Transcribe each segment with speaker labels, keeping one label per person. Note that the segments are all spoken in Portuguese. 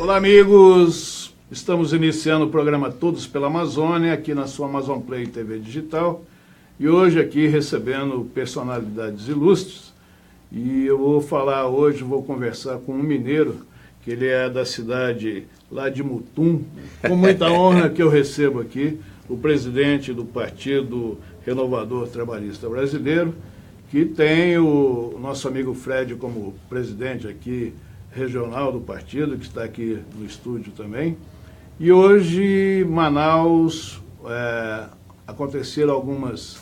Speaker 1: Olá, amigos! Estamos iniciando o programa Todos pela Amazônia, aqui na sua Amazon Play TV Digital. E hoje aqui recebendo personalidades ilustres. E eu vou conversar com um mineiro, que ele é da cidade lá de Mutum. Com muita honra que eu recebo aqui o presidente do Partido Renovador Trabalhista Brasileiro, que tem o nosso amigo Fred como presidente aqui regional do partido, que está aqui no estúdio também. E hoje, Manaus, aconteceram algumas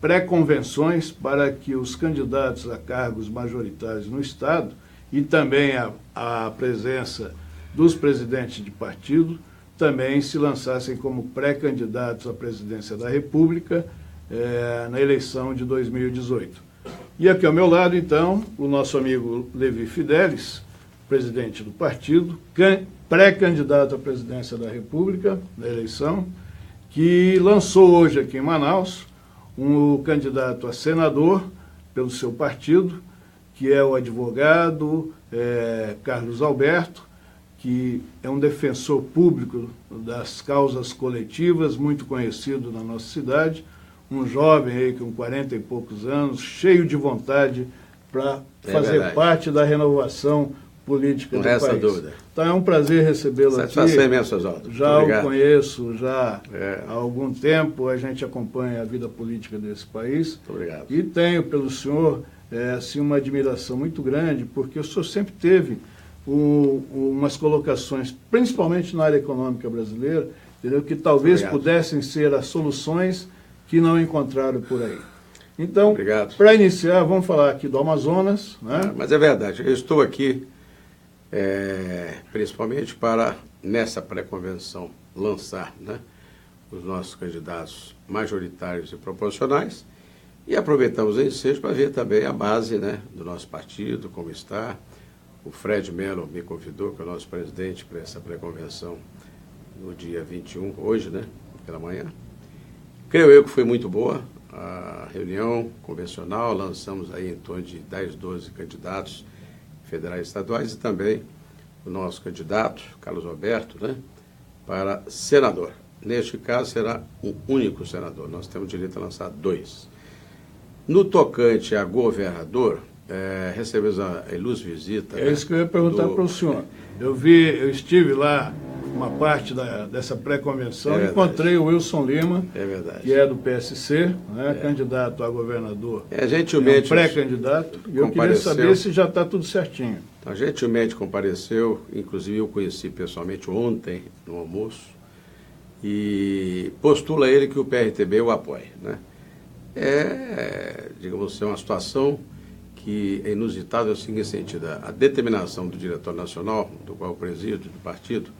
Speaker 1: pré-convenções para que os candidatos a cargos majoritários no Estado e também a presença dos presidentes de partido também se lançassem como pré-candidatos à presidência da República na eleição de 2018. E aqui ao meu lado, então, o nosso amigo Levi Fidelis, presidente do partido, pré-candidato à presidência da República na eleição, que lançou hoje aqui em Manaus um candidato a senador pelo seu partido, que é o advogado Carlos Alberto, que é um defensor público das causas coletivas, muito conhecido na nossa cidade, um jovem aí com 40 e poucos anos, cheio de vontade para fazer parte da renovação política do país. Não resta dúvida. Então é um prazer recebê-lo aqui. Satisfação imensa, Oswaldo. Já o conheço há algum tempo, a gente acompanha a vida política desse país. Muito obrigado. E tenho pelo senhor assim, uma admiração muito grande, porque o senhor sempre teve umas colocações, principalmente na área econômica brasileira, entendeu? Que talvez pudessem ser as soluções que não encontraram por aí. Então, para iniciar, vamos falar aqui do Amazonas. Né?
Speaker 2: Mas é verdade, eu estou aqui principalmente para, nessa pré-convenção, lançar, né, os nossos candidatos majoritários e proporcionais, e aproveitamos esse ensejo para ver também a base, né, do nosso partido, como está. O Fred Mello me convidou, que é o nosso presidente, para essa pré-convenção no dia 21, hoje, né, pela manhã. Creio eu que foi muito boa a reunião convencional, lançamos aí em torno de 10, 12 candidatos federais e estaduais e também o nosso candidato, Carlos Alberto, né, para senador. Neste caso será um único senador, nós temos direito a lançar 2. No tocante a governador, recebemos a ilustre visita.
Speaker 1: É isso que eu ia perguntar para o senhor. Eu estive lá uma parte dessa pré-convenção, encontrei o Wilson Lima, que é do PSC, né, candidato a governador,
Speaker 2: gentilmente,
Speaker 1: pré-candidato, e eu queria saber se já está tudo certinho.
Speaker 2: Então, gentilmente compareceu, inclusive eu conheci pessoalmente ontem no almoço, e postula ele que o PRTB o apoie. Né? Digamos assim, uma situação que é inusitada no seguinte sentido: a determinação do diretor nacional, do qual eu presido, do partido,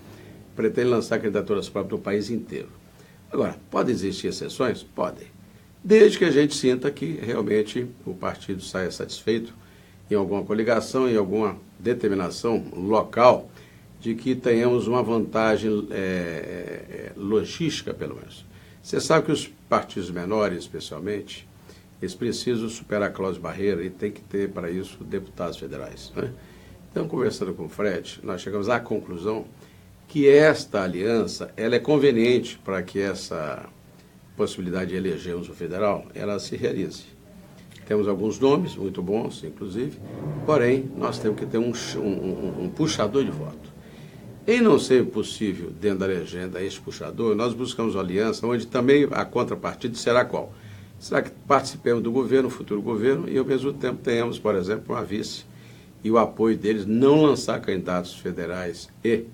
Speaker 2: pretende lançar candidaturas próprias do país inteiro. Agora, podem existir exceções? Podem. Desde que a gente sinta que realmente o partido saia satisfeito em alguma coligação, em alguma determinação local, de que tenhamos uma vantagem logística, pelo menos. Você sabe que os partidos menores, especialmente, eles precisam superar a cláusula de barreira e tem que ter, para isso, deputados federais. Né? Então, conversando com o Fred, nós chegamos à conclusão que esta aliança ela é conveniente para que essa possibilidade de elegermos o federal ela se realize. Temos alguns nomes muito bons, inclusive, porém, nós temos que ter um puxador de voto. Em não ser possível, dentro da legenda, este puxador, nós buscamos uma aliança onde também a contrapartida será qual? Será que participemos do governo, futuro governo, e ao mesmo tempo tenhamos, por exemplo, uma vice e o apoio deles não lançar candidatos federais e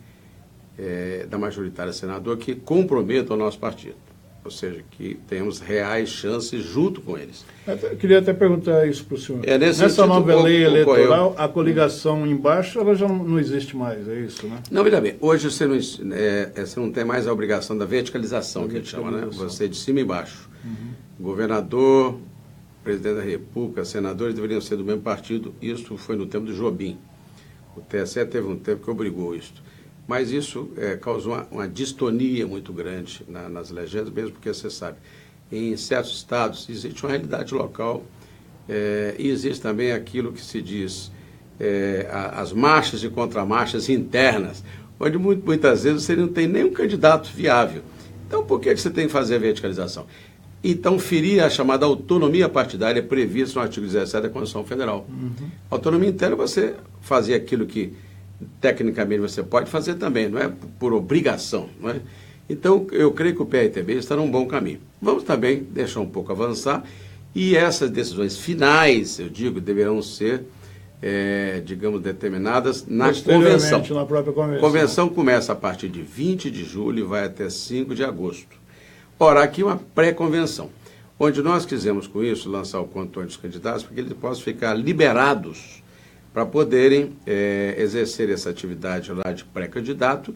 Speaker 2: da majoritária senador que comprometam o nosso partido. Ou seja, que tenhamos reais chances junto com eles.
Speaker 1: Eu queria até perguntar isso para o senhor. Nessa nova lei eleitoral, a coligação embaixo ela já não existe mais, é isso, né?
Speaker 2: Não, veja bem, hoje você não tem mais a obrigação da verticalização, que a gente chama, né? Você de cima e embaixo. Governador, presidente da República, senadores deveriam ser do mesmo partido. Isso foi no tempo do Jobim. O TSE teve um tempo que obrigou isso. Mas isso causou uma distonia muito grande nas legendas, mesmo porque, você sabe, em certos estados existe uma realidade local e existe também aquilo que se diz as marchas e contramarchas internas, onde muitas vezes você não tem nenhum candidato viável. Então, por que você tem que fazer a verticalização? Então, ferir a chamada autonomia partidária prevista no artigo 17 da Constituição Federal. Autonomia interna, você fazer aquilo que, tecnicamente, você pode fazer também, não é por obrigação, não é? Então, eu creio que o PRTB está num bom caminho. Vamos também deixar um pouco avançar, e essas decisões finais, eu digo, deverão ser, digamos, determinadas na convenção.
Speaker 1: Na própria convenção.
Speaker 2: A convenção começa a partir de 20 de julho e vai até 5 de agosto. Ora, aqui uma pré-convenção, onde nós quisemos com isso lançar o quanto antes dos candidatos, para que eles possam ficar liberados para poderem exercer essa atividade lá de pré-candidato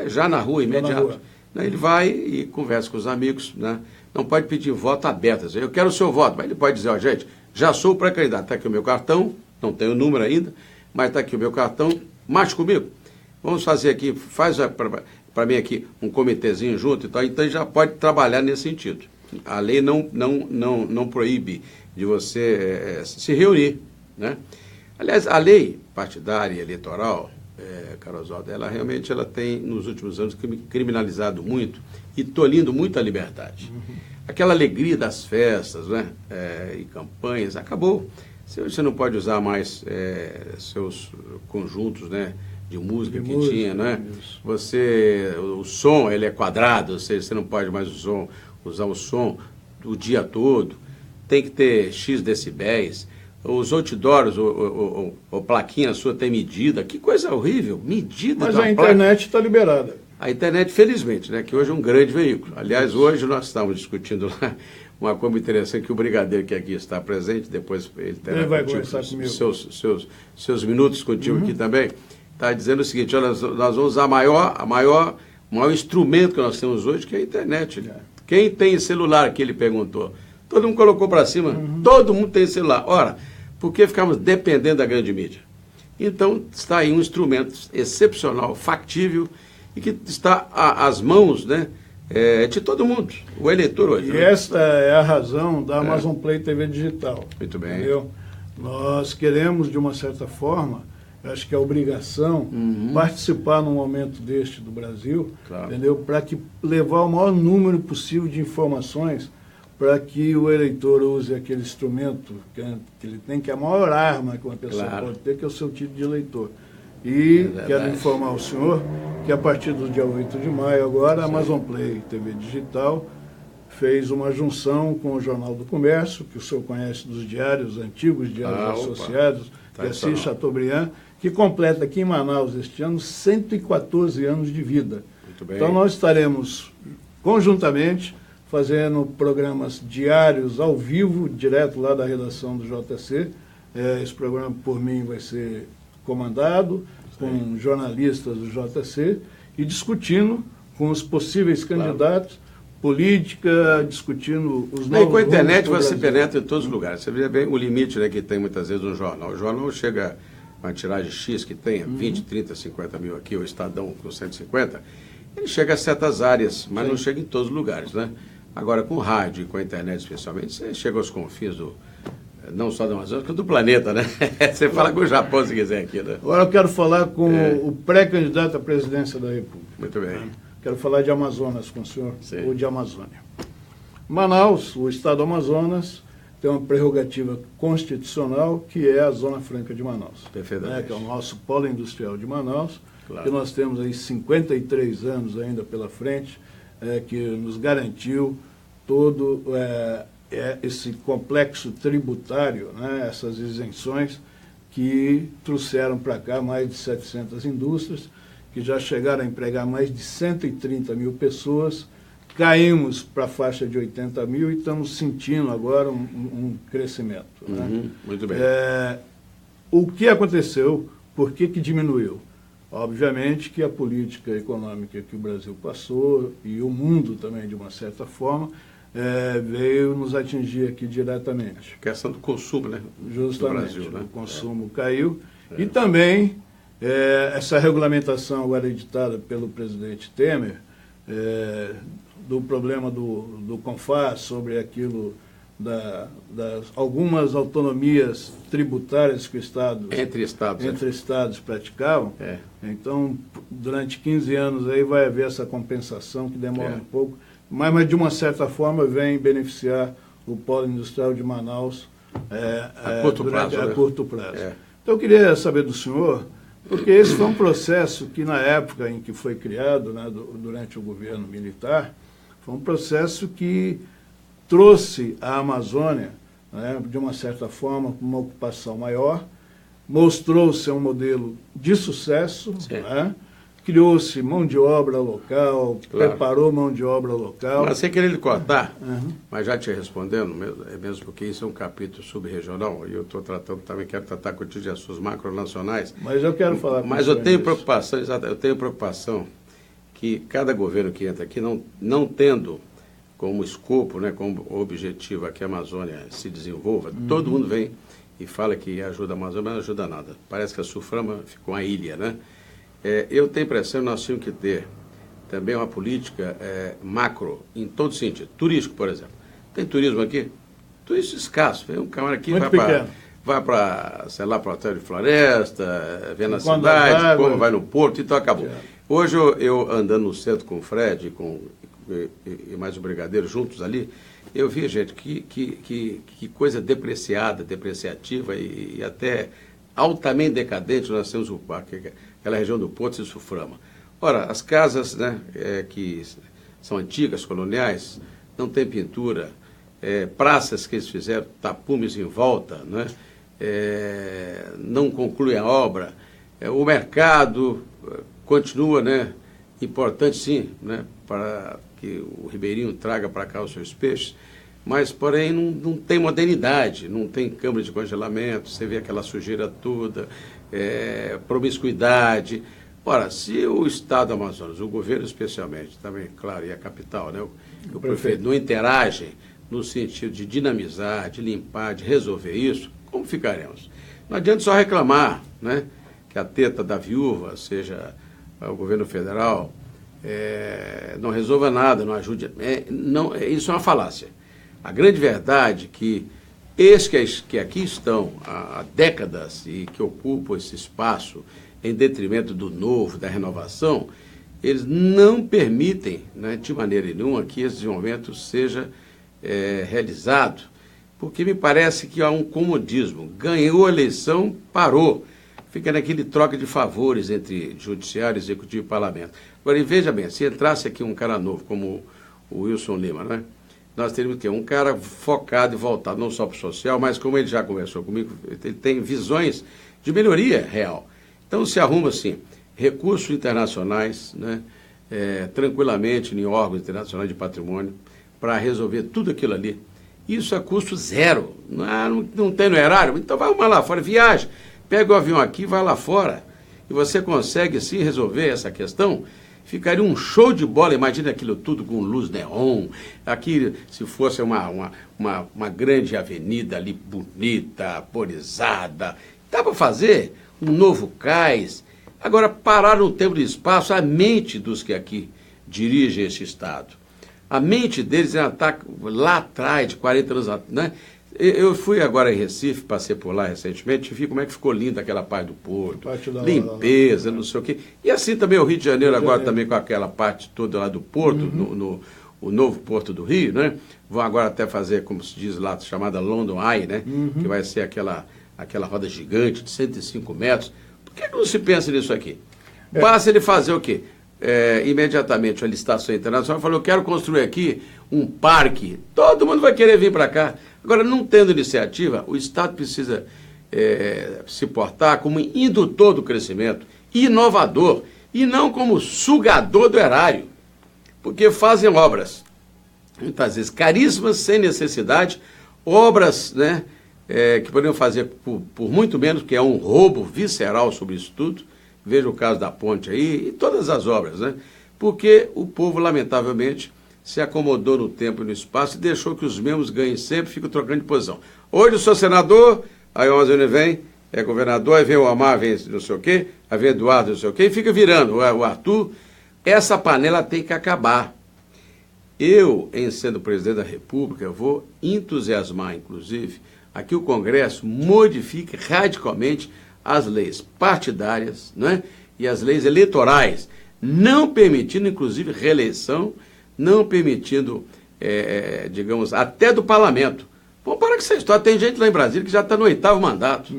Speaker 2: já na rua, imediato. Ele vai e conversa com os amigos, né? Não pode pedir voto aberto. Eu quero o seu voto, mas ele pode dizer, gente, já sou pré-candidato, está aqui o meu cartão, não tenho o número ainda, mas está aqui o meu cartão, marche comigo. Vamos fazer aqui, faz para mim aqui um comitêzinho junto e tal, então já pode trabalhar nesse sentido. A lei não proíbe de você se reunir, né? Aliás, a lei partidária e eleitoral, Carlos Oswaldo, ela realmente tem, nos últimos anos, criminalizado muito e tolhindo muito a liberdade. Aquela alegria das festas, né, e campanhas, acabou. Você não pode usar mais seus conjuntos, né, de música que tinha, né? O som, ele é quadrado, ou seja, você não pode mais usar o som o dia todo, tem que ter X decibéis, os outdoors, ou plaquinha sua tem medida, que coisa horrível, medida.
Speaker 1: Mas a internet está liberada.
Speaker 2: A internet, felizmente, né, que hoje é um grande veículo. Aliás, hoje nós estávamos discutindo lá uma coisa interessante, que o brigadeiro que aqui está presente, depois ele terá
Speaker 1: vai conversar comigo.
Speaker 2: seus minutos contigo aqui também, está dizendo o seguinte, olha, nós vamos usar o maior instrumento que nós temos hoje, que é a internet. Quem tem celular aqui, ele perguntou. Todo mundo colocou para cima, todo mundo tem celular. Ora, por que ficamos dependendo da grande mídia? Então, está aí um instrumento excepcional, factível, e que está às mãos, né, de todo mundo, o eleitor hoje.
Speaker 1: E essa é a razão da Amazon Play TV Digital.
Speaker 2: Muito bem.
Speaker 1: Entendeu? Nós queremos, de uma certa forma, acho que é obrigação, participar num momento deste do Brasil, entendeu? Para levar o maior número possível de informações para que o eleitor use aquele instrumento que ele tem, que é a maior arma que uma pessoa pode ter, que é o seu título de eleitor. E quero informar o senhor que a partir do dia 8 de maio agora, a Amazon Play TV Digital fez uma junção com o Jornal do Comércio, que o senhor conhece dos diários, antigos diários associados, que é Assis Chateaubriand, que completa aqui em Manaus este ano 114 anos de vida.
Speaker 2: Muito bem.
Speaker 1: Então nós estaremos conjuntamente fazendo programas diários ao vivo, direto lá da redação do JC. Esse programa, por mim, vai ser comandado com jornalistas do JC e discutindo com os possíveis candidatos, política, discutindo os novos.
Speaker 2: E com a internet você penetra em todos os lugares. Você vê bem o limite, né, que tem muitas vezes no jornal. O jornal chega a uma tiragem X que tenha 20, 30, 50 mil aqui, o Estadão com 150, ele chega a certas áreas, mas não chega em todos os lugares, né? Agora, com o rádio e com a internet especialmente, você chega aos confins não só da Amazônia, mas do planeta, né? Você fala com o Japão, se quiser, aqui, né?
Speaker 1: Agora eu quero falar com o pré-candidato à presidência da República.
Speaker 2: Muito bem.
Speaker 1: Quero falar de Amazonas com o senhor, ou de Amazônia. Manaus, o estado do Amazonas, tem uma prerrogativa constitucional, que é a Zona Franca de Manaus.
Speaker 2: Perfeitamente.
Speaker 1: Que é o nosso polo industrial de Manaus,
Speaker 2: Claro.
Speaker 1: que nós temos aí 53 anos ainda pela frente, que nos garantiu todo esse complexo tributário, né, essas isenções que trouxeram para cá mais de 700 indústrias, que já chegaram a empregar mais de 130 mil pessoas. Caímos para a faixa de 80 mil e estamos sentindo agora um crescimento. Né?
Speaker 2: Muito bem.
Speaker 1: O que aconteceu? Por que diminuiu? Obviamente que a política econômica que o Brasil passou, e o mundo também, de uma certa forma, veio nos atingir aqui diretamente.
Speaker 2: A questão do consumo, né?
Speaker 1: Justamente,
Speaker 2: do Brasil, né?
Speaker 1: O consumo caiu. E também essa regulamentação agora editada pelo presidente Temer, do problema do CONFAS, sobre aquilo das algumas autonomias tributárias que
Speaker 2: entre estados
Speaker 1: praticavam. Então, durante 15 anos aí vai haver essa compensação que demora um pouco, mas de uma certa forma vem beneficiar o polo industrial de Manaus a curto prazo. Então, eu queria saber do senhor, porque esse foi um processo que, na época em que foi criado, né, durante o governo militar, foi um processo que trouxe a Amazônia, né, de uma certa forma, com uma ocupação maior, mostrou-se um modelo de sucesso, né, criou-se mão de obra local, preparou mão de obra local.
Speaker 2: Mas sem querer lhe cortar, mas já te respondendo, mesmo porque isso é um capítulo subrregional, e eu estou tratando também, quero tratar contigo de assuntos macronacionais.
Speaker 1: Mas eu quero falar com
Speaker 2: Mas eu tenho preocupação, eu tenho preocupação que cada governo que entra aqui, não tendo como escopo, né, como objetivo que a Amazônia se desenvolva, todo mundo vem e fala que ajuda a Amazônia, mas não ajuda nada. Parece que a Suframa ficou uma ilha, né? Eu tenho a impressão que nós tínhamos que ter também uma política macro, em todo sentido. Turístico, por exemplo. Tem turismo aqui? Turismo escasso. Vem um camarada aqui, vai para, sei lá, para o Hotel de Floresta, vê na cidade, vai no porto, então acabou. Hoje eu andando no centro com o Fred e mais o Brigadeiro juntos ali, eu vi, gente, que coisa depreciativa e até altamente decadente. Nós temos aquela região do Porto e Suframa. Ora, as casas, né, que são antigas, coloniais, não tem pintura, praças que eles fizeram, tapumes em volta, né, não concluem a obra, o mercado continua, né, importante sim, né, para que o ribeirinho traga para cá os seus peixes, mas, porém, não tem modernidade, não tem câmara de congelamento, você vê aquela sujeira toda, promiscuidade. Ora, se o Estado do Amazonas, o governo especialmente, também, claro, e a capital, né, o prefeito, não interagem no sentido de dinamizar, de limpar, de resolver isso, como ficaremos? Não adianta só reclamar, né, que a teta da viúva, seja o governo federal, não resolva nada, não ajude. Isso é uma falácia. A grande verdade é que esses que aqui estão há décadas e que ocupam esse espaço em detrimento do novo, da renovação, eles não permitem, né, de maneira nenhuma, que esse desenvolvimento seja realizado, porque me parece que há um comodismo. Ganhou a eleição, parou. Fica naquele troca de favores entre judiciário, executivo e parlamento. Agora, e veja bem, se entrasse aqui um cara novo, como o Wilson Lima, né? Nós teríamos que ter um cara focado e voltado não só para o social, mas como ele já conversou comigo, ele tem visões de melhoria real. Então se arruma assim, recursos internacionais, né, tranquilamente em órgãos internacionais de patrimônio, para resolver tudo aquilo ali. Isso a custo zero. Não tem no erário? Então vai uma lá fora, viaja, pega o avião aqui, vai lá fora, e você consegue sim resolver essa questão. Ficaria um show de bola, imagina aquilo tudo com luz neon, aqui se fosse uma grande avenida ali bonita, arborizada, dá para fazer um novo cais. Agora, parar no tempo e espaço, a mente dos que aqui dirigem esse Estado, a mente deles está lá atrás, de 40 anos atrás, né? Eu fui agora em Recife, passei por lá recentemente, e vi como é que ficou linda aquela parte do porto, limpeza, não sei o quê. E assim também o Rio de Janeiro agora também com aquela parte toda lá do porto, o novo porto do Rio, né? Vão agora até fazer, como se diz lá, chamada London Eye, né? Que vai ser aquela roda gigante de 105 metros. Por que não se pensa nisso aqui? Basta ele fazer o quê? Imediatamente a licitação internacional falou, eu quero construir aqui um parque, todo mundo vai querer vir para cá. Agora, não tendo iniciativa, o Estado precisa se portar como indutor do crescimento, inovador, e não como sugador do erário, porque fazem obras, muitas vezes caríssimas, sem necessidade, obras, né, que poderiam fazer por muito menos, que é um roubo visceral sobre isso tudo. Veja o caso da ponte aí, e todas as obras, né? Porque o povo, lamentavelmente, se acomodou no tempo e no espaço e deixou que os mesmos ganhem sempre, ficam trocando de posição. Hoje eu sou senador, aí o Amazônia vem, é governador, aí vem o Amar, vem não sei o quê, aí vem o Eduardo, não sei o quê, e fica virando o Arthur. Essa panela tem que acabar. Eu, em sendo presidente da República, vou entusiasmar, inclusive, a que o Congresso modifique radicalmente as leis partidárias, né, e as leis eleitorais, não permitindo, inclusive, reeleição, não permitindo, digamos, até do parlamento. Vamos parar com essa história. Tem gente lá em Brasília que já está no 8º mandato.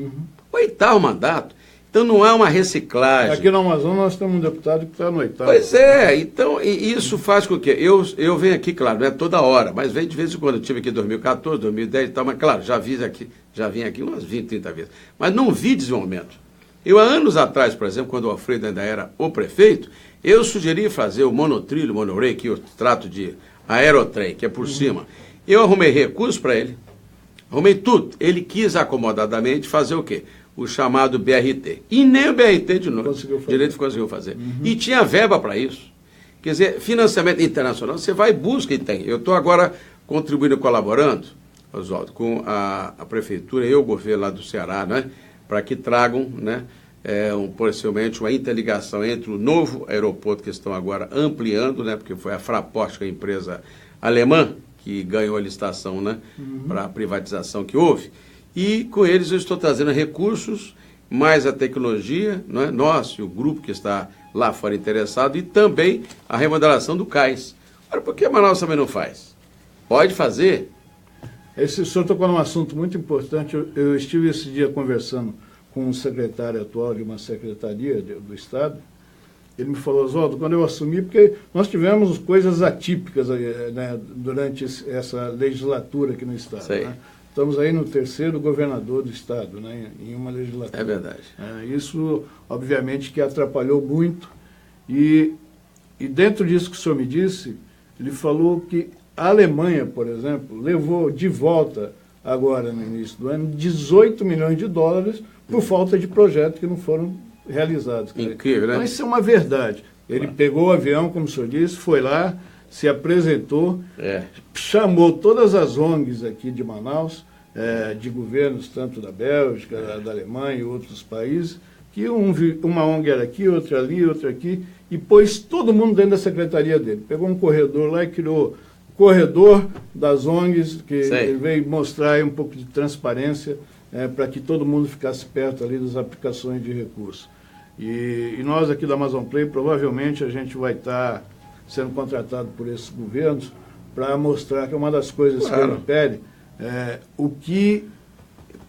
Speaker 2: 8º mandato. Então não há uma reciclagem.
Speaker 1: Aqui no Amazonas nós temos um deputado que está no 8º.
Speaker 2: Pois é, então e isso faz com que... Eu venho aqui, claro, não é toda hora, mas venho de vez em quando. Eu estive aqui em 2014, 2010 e tal, mas claro, já vim aqui umas 20, 30 vezes. Mas não vi desenvolvimento. Eu, há anos atrás, por exemplo, quando o Alfredo ainda era o prefeito, eu sugeri fazer o monotrilho, o monorail, que eu trato de aerotrem, que é por cima. Eu arrumei recursos para ele, arrumei tudo. Ele quis acomodadamente fazer o quê? O chamado BRT. E nem o BRT de novo. Direito conseguiu fazer. E tinha verba para isso. Quer dizer, financiamento internacional, você vai e busca e tem. Eu estou agora contribuindo, colaborando, Oswaldo, com a prefeitura e o governo lá do Ceará, né, para que tragam, né, possivelmente uma interligação entre o novo aeroporto que estão agora ampliando, né, porque foi a Fraport, que é a empresa alemã, que ganhou a licitação, né, para a privatização que houve. E com eles eu estou trazendo recursos, mais a tecnologia, não é? Nós e o grupo que está lá fora interessado, e também a remodelação do cais. Ora, por que Manaus também não faz? Pode fazer.
Speaker 1: O senhor tocou num assunto muito importante. Eu estive esse dia conversando com um secretário atual de uma secretaria do Estado. Ele me falou, Oswaldo, quando eu assumi, porque nós tivemos coisas atípicas, né, durante essa legislatura aqui no Estado. Né? Estamos aí no 3º governador do Estado, né, em uma legislatura.
Speaker 2: É verdade.
Speaker 1: Isso, obviamente, que atrapalhou muito. E dentro disso que o senhor me disse, ele falou que a Alemanha, por exemplo, levou de volta, agora no início do ano, 18 milhões de dólares por falta de projetos que não foram realizados.
Speaker 2: Incrível, né?
Speaker 1: Mas isso é uma verdade. Ele pegou o avião, como o senhor disse, foi lá, se apresentou, chamou todas as ONGs aqui de Manaus, de governos, tanto da Bélgica, da Alemanha e outros países, que uma ONG era aqui, outra ali, outra aqui, e pôs todo mundo dentro da secretaria dele. Pegou um corredor lá e criou o corredor das ONGs, que ele veio mostrar aí um pouco de transparência, para que todo mundo ficasse perto ali das aplicações de recursos. E nós aqui da Amazon Play, provavelmente a gente vai estar sendo contratado por esses governos para mostrar que uma das coisas que ele pede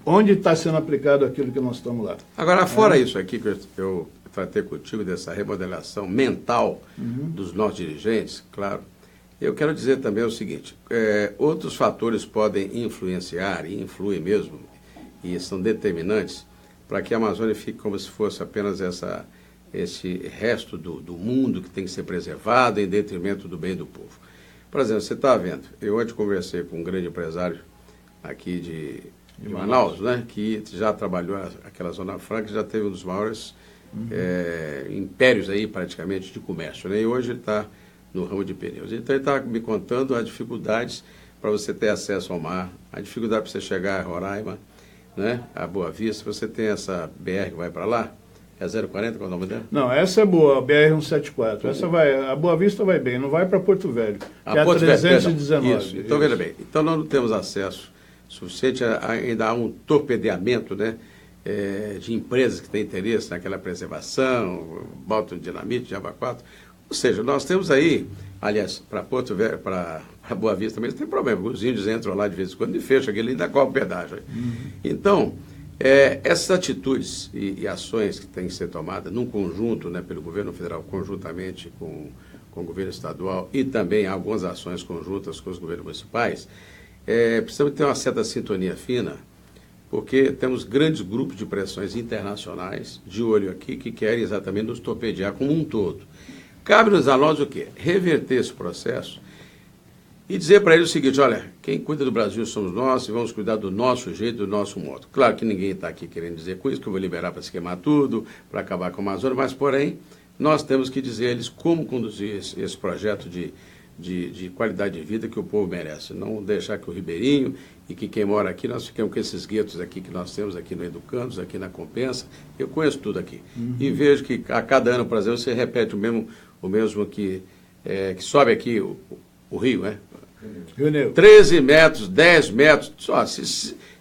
Speaker 1: onde está sendo aplicado aquilo que nós estamos lá.
Speaker 2: Agora, fora isso aqui que eu tratei contigo, dessa remodelação mental dos nossos dirigentes, claro, eu quero dizer também o seguinte, outros fatores podem influenciar, e influem mesmo, e são determinantes, para que a Amazônia fique como se fosse apenas esse resto do mundo que tem que ser preservado em detrimento do bem do povo. Por exemplo, você está vendo, eu ontem conversei com um grande empresário aqui de Manaus, né, que já trabalhou aquela Zona Franca, já teve um dos maiores impérios aí praticamente de comércio, né, e hoje ele está no ramo de pneus. Então ele está me contando as dificuldades para você ter acesso ao mar, a dificuldade para você chegar a Roraima, né, a Boa Vista. Você tem essa BR que vai para lá, é 040, qual é o nome dela?
Speaker 1: Não, essa é boa, a BR-174. Essa vai, a Boa Vista vai bem, não vai para Porto Velho, que é a 319.
Speaker 2: Isso. Então, veja bem, então nós não temos acesso suficiente, ainda há um torpedeamento, né, de empresas que têm interesse naquela preservação, botam dinamite, diabo 4. Ou seja, nós temos aí, aliás, para Porto Velho, para Boa Vista também tem problema, os índios entram lá de vez em quando e fecham aquele, ainda cobra pedágio. Então, essas atitudes e ações que têm que ser tomadas num conjunto, né, pelo governo federal, conjuntamente com o governo estadual, e também algumas ações conjuntas com os governos municipais, precisamos ter uma certa sintonia fina, porque temos grandes grupos de pressões internacionais de olho aqui que querem exatamente nos torpedear como um todo. Cabe-nos a nós o quê? Reverter esse processo e dizer para ele o seguinte, olha, quem cuida do Brasil somos nós e vamos cuidar do nosso jeito, do nosso modo. Claro que ninguém está aqui querendo dizer com isso, que eu vou liberar para se queimar tudo, para acabar com a Amazônia, mas, porém, nós temos que dizer a eles como conduzir esse projeto de qualidade de vida que o povo merece. Não deixar que o ribeirinho e que quem mora aqui, nós fiquemos com esses guetos aqui que nós temos aqui no Educandos, aqui na Compensa. Eu conheço tudo aqui. E vejo que a cada ano, por exemplo, você repete o mesmo que sobe aqui o rio, né?
Speaker 1: Rio Negro.
Speaker 2: 13 metros, 10 metros, só.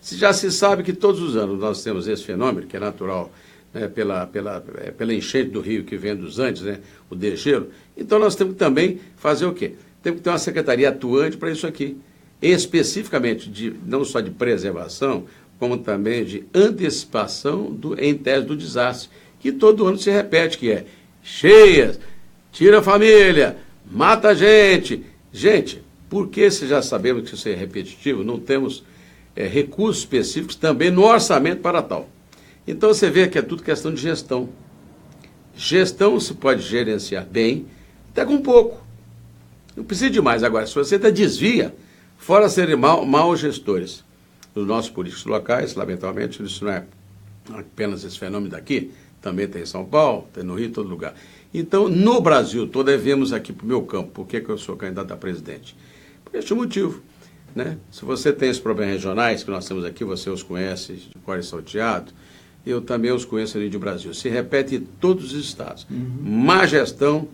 Speaker 2: Já se sabe que todos os anos nós temos esse fenômeno, que é natural, né, pela enchente do rio que vem dos Andes, né, o degelo. Então nós temos que também fazer o quê? Temos que ter uma secretaria atuante para isso aqui, especificamente não só de preservação, como também de antecipação em tese do desastre, que todo ano se repete, que é cheias, tira a família, mata a gente. Gente, porque se já sabemos que isso é repetitivo, não temos recursos específicos também no orçamento para tal. Então você vê que é tudo questão de gestão. Gestão se pode gerenciar bem, até com pouco. Não precisa de mais. Agora, se você desvia, fora serem maus gestores, os nossos políticos locais, lamentavelmente, isso não é apenas esse fenômeno daqui, também tem em São Paulo, tem no Rio, em todo lugar. Então, no Brasil todo, devemos aqui para o meu campo. Por que eu sou candidato a presidente? Por este motivo. Né? Se você tem esses problemas regionais que nós temos aqui, você os conhece de cor e salteado, eu também os conheço ali do Brasil. Se repete em todos os estados. Má gestão,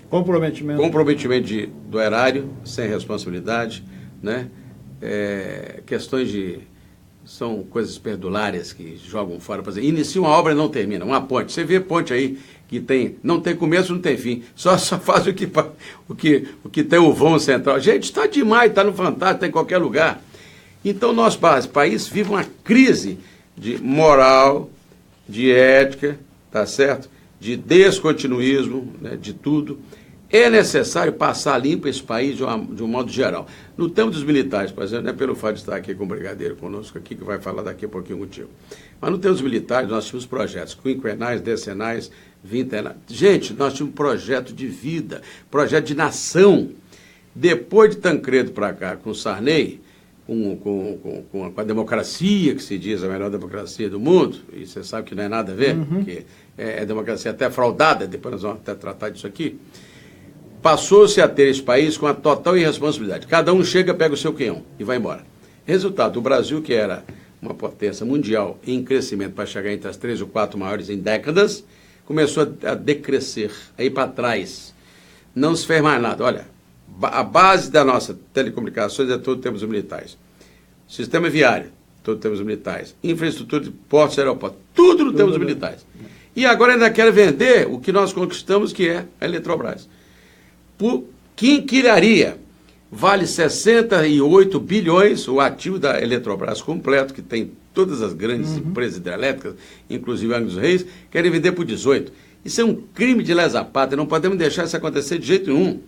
Speaker 2: comprometimento do erário, sem responsabilidade, né? Questões são coisas perdulárias que jogam fora. Por exemplo, inicia uma obra e não termina, uma ponte. Você vê ponte aí que não tem começo, não tem fim. Só faz o que tem o vão central. Gente, está demais, está no Fantástico, está em qualquer lugar. Então, nosso país vive uma crise de moral, de ética, tá certo? De descontinuismo, né, de tudo. É necessário passar limpo esse país de um modo geral. No tempo dos militares, por exemplo, não é pelo fato de estar aqui com o brigadeiro conosco aqui, que vai falar daqui a pouquinho contigo. Mas no tempo dos militares, nós tínhamos projetos quinquenais, decenais, vintenais. Gente, nós tínhamos um projeto de vida, projeto de nação. Depois de Tancredo para cá, com Sarney, com a democracia, que se diz a melhor democracia do mundo, e você sabe que não é nada a ver, porque é democracia até fraudada, depois nós vamos até tratar disso aqui. Passou-se a ter esse país com a total irresponsabilidade. Cada um chega, pega o seu quinhão e vai embora. Resultado, o Brasil, que era uma potência mundial em crescimento para chegar entre as 3 ou 4 maiores em décadas, começou a decrescer, a ir para trás. Não se fez mais nada. Olha, a base da nossa telecomunicações é todo temos militares. Sistema viário, todo temos militares. Infraestrutura de portos e aeroportos, tudo no temos militares. E agora ainda quer vender o que nós conquistamos, que é a Eletrobras. Por quinquilharia, vale 68 bilhões o ativo da Eletrobras completo, que tem todas as grandes empresas hidrelétricas, inclusive Angra dos Reis, querem vender por 18. Isso é um crime de lesa pátria, não podemos deixar isso acontecer de jeito nenhum.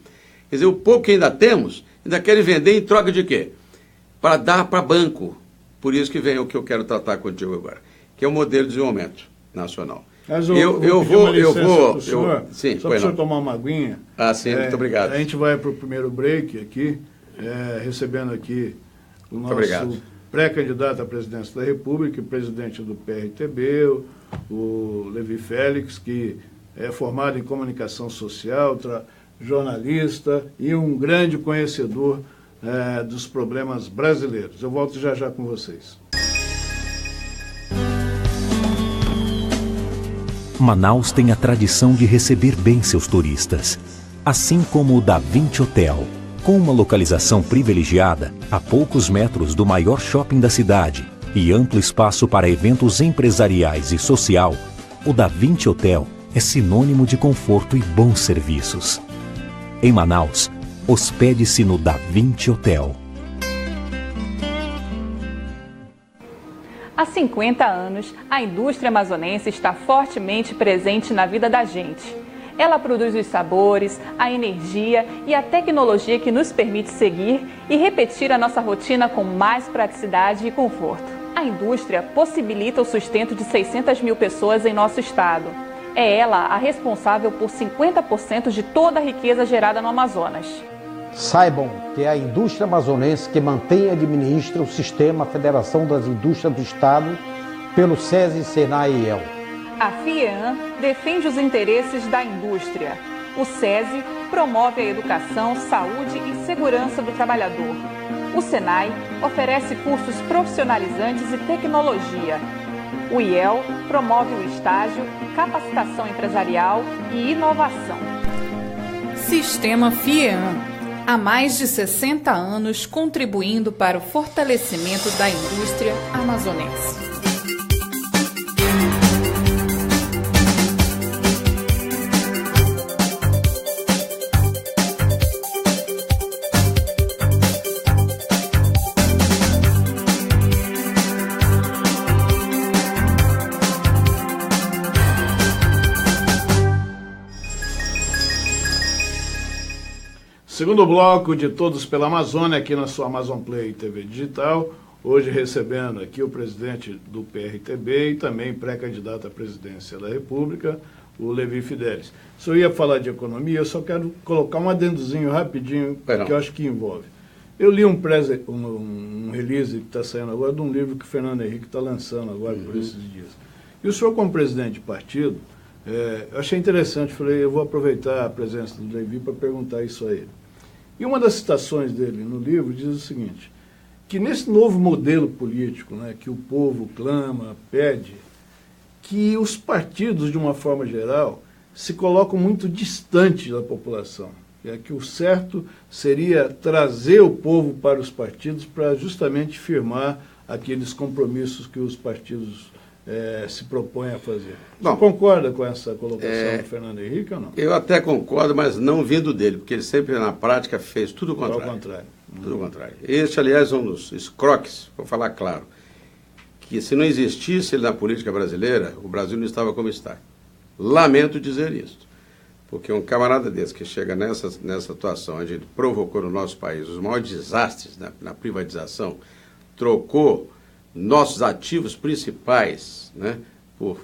Speaker 2: Quer dizer, o pouco que ainda temos, ainda querem vender em troca de quê? Para dar para banco. Por isso que vem o que eu quero tratar contigo agora, que é o modelo de desenvolvimento nacional.
Speaker 1: Mas eu vou. Sim, só para o senhor tomar uma aguinha.
Speaker 2: Sim, muito obrigado.
Speaker 1: A gente vai para o primeiro break aqui, recebendo aqui o nosso pré-candidato à presidência da República, presidente do PRTB, o Levi Félix, que é formado em comunicação social, jornalista e um grande conhecedor dos problemas brasileiros. Eu volto já com vocês.
Speaker 3: Manaus tem a tradição de receber bem seus turistas, assim como o Da Vinci Hotel. Com uma localização privilegiada, a poucos metros do maior shopping da cidade e amplo espaço para eventos empresariais e social, o Da Vinci Hotel é sinônimo de conforto e bons serviços. Em Manaus, hospede-se no Da Vinci Hotel.
Speaker 4: Há 50 anos, a indústria amazonense está fortemente presente na vida da gente. Ela produz os sabores, a energia e a tecnologia que nos permite seguir e repetir a nossa rotina com mais praticidade e conforto. A indústria possibilita o sustento de 600 mil pessoas em nosso estado. É ela a responsável por 50% de toda a riqueza gerada no Amazonas.
Speaker 5: Saibam que é a indústria amazonense que mantém e administra o sistema Federação das Indústrias do Estado pelo SESI, SENAI e IEL.
Speaker 4: A FIEAN defende os interesses da indústria. O SESI promove a educação, saúde e segurança do trabalhador. O SENAI oferece cursos profissionalizantes e tecnologia. O IEL promove o estágio, capacitação empresarial e inovação. Sistema FIEAM, há mais de 60 anos contribuindo para o fortalecimento da indústria amazonense.
Speaker 1: Segundo bloco de Todos pela Amazônia, aqui na sua Amazon Play TV Digital, hoje recebendo aqui o presidente do PRTB e também pré-candidato à presidência da República, o Levi Fidelis. Se eu ia falar de economia, eu só quero colocar um adendozinho rapidinho, que eu acho que envolve. Eu li um release que está saindo agora de um livro que o Fernando Henrique está lançando agora por esses dias. E o senhor, como presidente de partido, eu achei interessante, falei, eu vou aproveitar a presença do Levi para perguntar isso a ele. E uma das citações dele no livro diz o seguinte, que nesse novo modelo político, né, que o povo clama, pede, que os partidos, de uma forma geral, se colocam muito distante da população. Que o certo seria trazer o povo para os partidos para justamente firmar aqueles compromissos que os partidos se propõem a fazer. Você concorda com essa colocação do Fernando Henrique ou não?
Speaker 2: Eu até concordo, mas não vindo dele, porque ele sempre na prática fez tudo o contrário.
Speaker 1: Ao contrário.
Speaker 2: Tudo o contrário. Este, aliás, é um dos escroques, vou falar claro, que se não existisse ele na política brasileira, o Brasil não estava como está. Lamento dizer isso, porque um camarada desse que chega nessa situação, onde ele provocou no nosso país os maiores desastres na privatização, trocou nossos ativos principais, né, por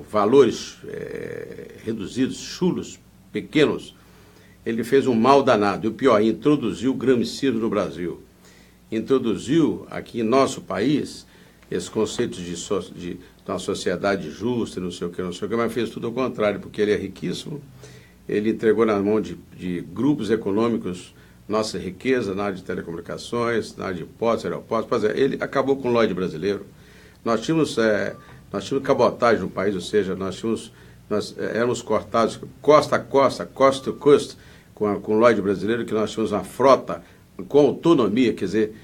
Speaker 2: valores reduzidos, chulos, pequenos, ele fez um mal danado. E o pior, introduziu o gramicismo no Brasil. Introduziu aqui em nosso país esse conceito de uma sociedade justa, não sei o que, mas fez tudo ao contrário, porque ele é riquíssimo, ele entregou na mão de grupos econômicos nossa riqueza na área de telecomunicações, na área de portos, aeroportos. Ele acabou com o Lloyd brasileiro. Nós tínhamos cabotagem no país, ou seja, nós éramos cortados costa a costa, coast to coast, com o Lloyd brasileiro, que nós tínhamos uma frota com autonomia, quer dizer,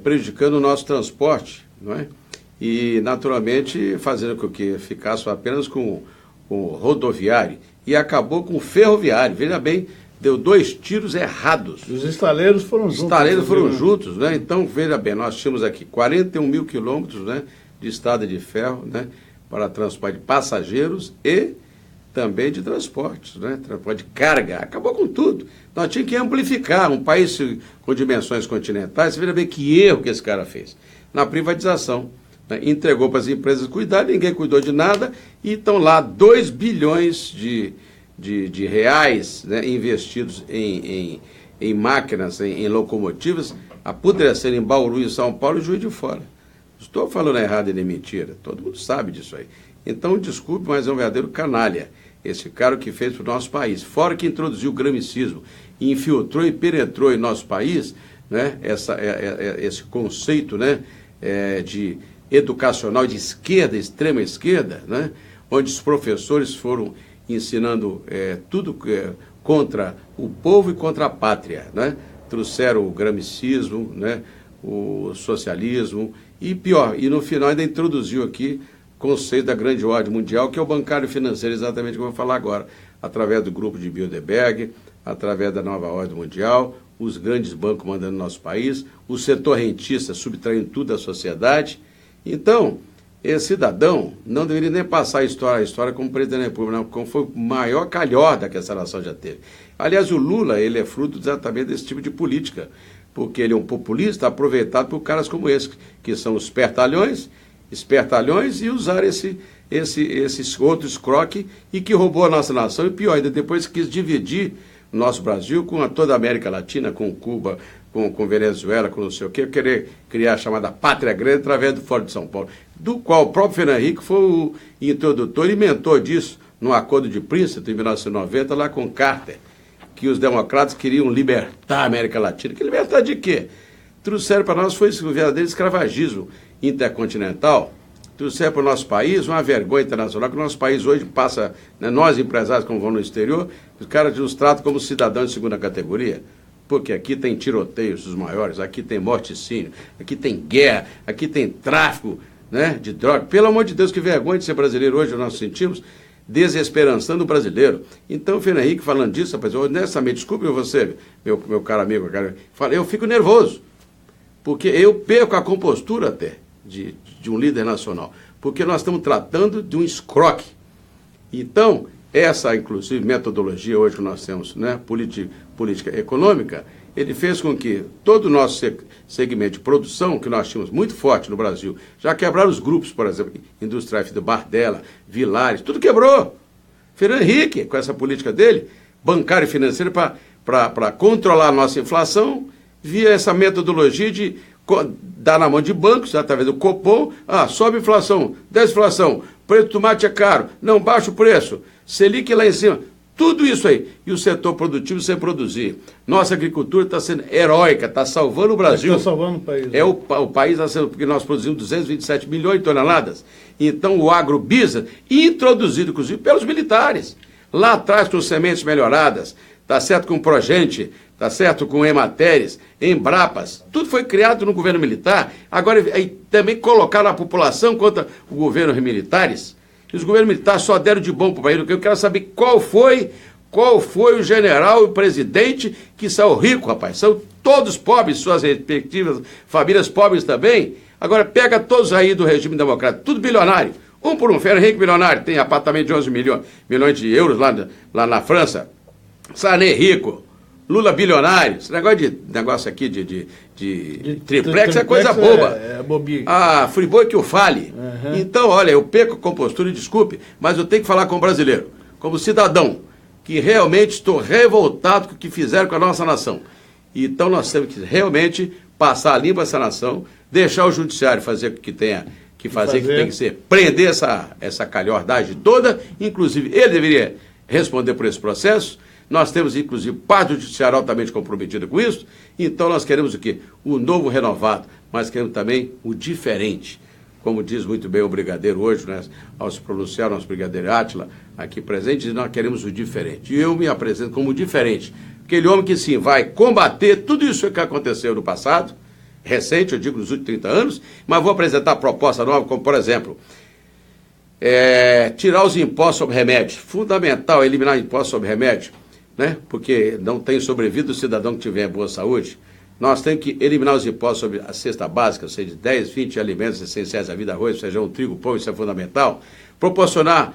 Speaker 2: prejudicando o nosso transporte, não é? E, naturalmente, fazendo com que ficasse apenas com o rodoviário, e acabou com o ferroviário. Veja bem, deu 2 tiros errados.
Speaker 1: Os estaleiros foram juntos. Os
Speaker 2: estaleiros foram juntos, né? Então, veja bem, nós tínhamos aqui 41 mil quilômetros, né, de estrada de ferro, né, para transporte de passageiros e também de transportes, né, transporte de carga. Acabou com tudo. Nós tínhamos que amplificar. Um país com dimensões continentais, veja bem que erro que esse cara fez. Na privatização, né, entregou para as empresas cuidar, ninguém cuidou de nada, e estão lá 2 bilhões de reais, né, investidos em máquinas, em locomotivas, apodrecendo em Bauru e São Paulo e Juiz de Fora. Estou falando errado e nem mentira, todo mundo sabe disso aí. Então, desculpe, mas é um verdadeiro canalha esse cara que fez para o nosso país. Fora que introduziu o gramicismo, infiltrou e penetrou em nosso país, né, esse conceito, né, de educacional de esquerda, extrema esquerda, né, onde os professores foram ensinando tudo contra o povo e contra a pátria, né? Trouxeram o gramicismo, né? O socialismo e pior, e no final ainda introduziu aqui o conceito da grande ordem mundial, que é o bancário financeiro, exatamente como eu vou falar agora, através do grupo de Bilderberg, através da nova ordem mundial, os grandes bancos mandando no nosso país, o setor rentista subtraindo tudo da sociedade. Então, esse cidadão não deveria nem passar a história como presidente da República, não, como foi o maior calhorda que essa nação já teve. Aliás, o Lula, ele é fruto exatamente desse tipo de política, porque ele é um populista aproveitado por caras como esse, que são os espertalhões, e usar esse outro escroque e que roubou a nossa nação, e pior ainda, depois quis dividir o nosso Brasil com toda a América Latina, com Cuba, com Venezuela, com não sei o quê, querer criar a chamada Pátria Grande através do Fórum de São Paulo, do qual o próprio Fernando Henrique foi o introdutor e mentor disso, no Acordo de Princeton, em 1990, lá com Carter, que os democratas queriam libertar a América Latina. Que libertar de quê? Trouxeram para nós foi esse verdadeiro escravagismo intercontinental, trouxeram para o nosso país uma vergonha internacional, que o nosso país hoje passa, né, nós empresários, como vão no exterior, os caras nos tratam como cidadãos de segunda categoria. Porque aqui tem tiroteios dos maiores, aqui tem morticínio, aqui tem guerra, aqui tem tráfico, né, de droga. Pelo amor de Deus, que vergonha de ser brasileiro hoje, nós sentimos, desesperançando o brasileiro. Então, o Fernando Henrique falando disso, rapaz, honestamente, desculpe você, meu caro amigo, eu fico nervoso, porque eu perco a compostura até de um líder nacional, porque nós estamos tratando de um escroque. Então, essa, inclusive, metodologia hoje que nós temos, né, política econômica, ele fez com que todo o nosso segmento de produção, que nós tínhamos muito forte no Brasil, já quebraram os grupos, por exemplo, Industrial do Bardella, Vilares, tudo quebrou. Fernando Henrique, com essa política dele, bancária e financeira, para controlar a nossa inflação, via essa metodologia de dar na mão de bancos, através do Copom, sobe a inflação, desce a inflação, preço do tomate é caro, não baixa o preço, Selic lá em cima, tudo isso aí. E o setor produtivo sem produzir. Nossa agricultura está sendo heróica, está salvando o Brasil.
Speaker 1: Está salvando o país.
Speaker 2: O país está sendo, porque nós produzimos 227 milhões de toneladas. Então o agrobusiness, introduzido inclusive pelos militares, lá atrás com sementes melhoradas, está certo com Progente, está certo com Emateres, Embrapas, tudo foi criado no governo militar, agora aí, também colocaram a população contra o governo militares. E os governos militares só deram de bom para o país. Eu quero saber qual foi o general e o presidente que saiu rico, rapaz. São todos pobres, suas respectivas famílias pobres também. Agora pega todos aí do regime democrático, tudo bilionário. Um por um, Fernando Henrique bilionário, tem apartamento de 11 milhões de euros lá na França. Sarney rico. Lula bilionário. Esse negócio aqui de triplex é coisa boba.
Speaker 1: É bobinho.
Speaker 2: Friboi que o fale. Uhum. Então, olha, eu perco a compostura, desculpe, mas eu tenho que falar como brasileiro, como cidadão, que realmente estou revoltado com o que fizeram com a nossa nação. Então, nós temos que realmente passar limpo essa nação, deixar o judiciário fazer o que tenha que fazer, que tem que ser, prender essa calhordagem toda, inclusive ele deveria responder por esse processo. Nós temos, inclusive, parte do judiciário altamente comprometida com isso. Então, nós queremos o quê? O novo renovado, mas queremos também o diferente. Como diz muito bem o brigadeiro hoje, né, ao se pronunciar, nosso brigadeiro Átila, aqui presente, nós queremos o diferente. E eu me apresento como diferente. Aquele homem que, sim, vai combater tudo isso que aconteceu no passado, recente, eu digo, nos últimos 30 anos, mas vou apresentar proposta nova, como, por exemplo, tirar os impostos sobre remédio. Fundamental eliminar impostos sobre remédio, né? Porque não tem sobrevida o cidadão que tiver boa saúde. Nós temos que eliminar os impostos sobre a cesta básica, ou seja, 10, 20 alimentos essenciais à vida, arroz, feijão, trigo, pão, isso é fundamental. Proporcionar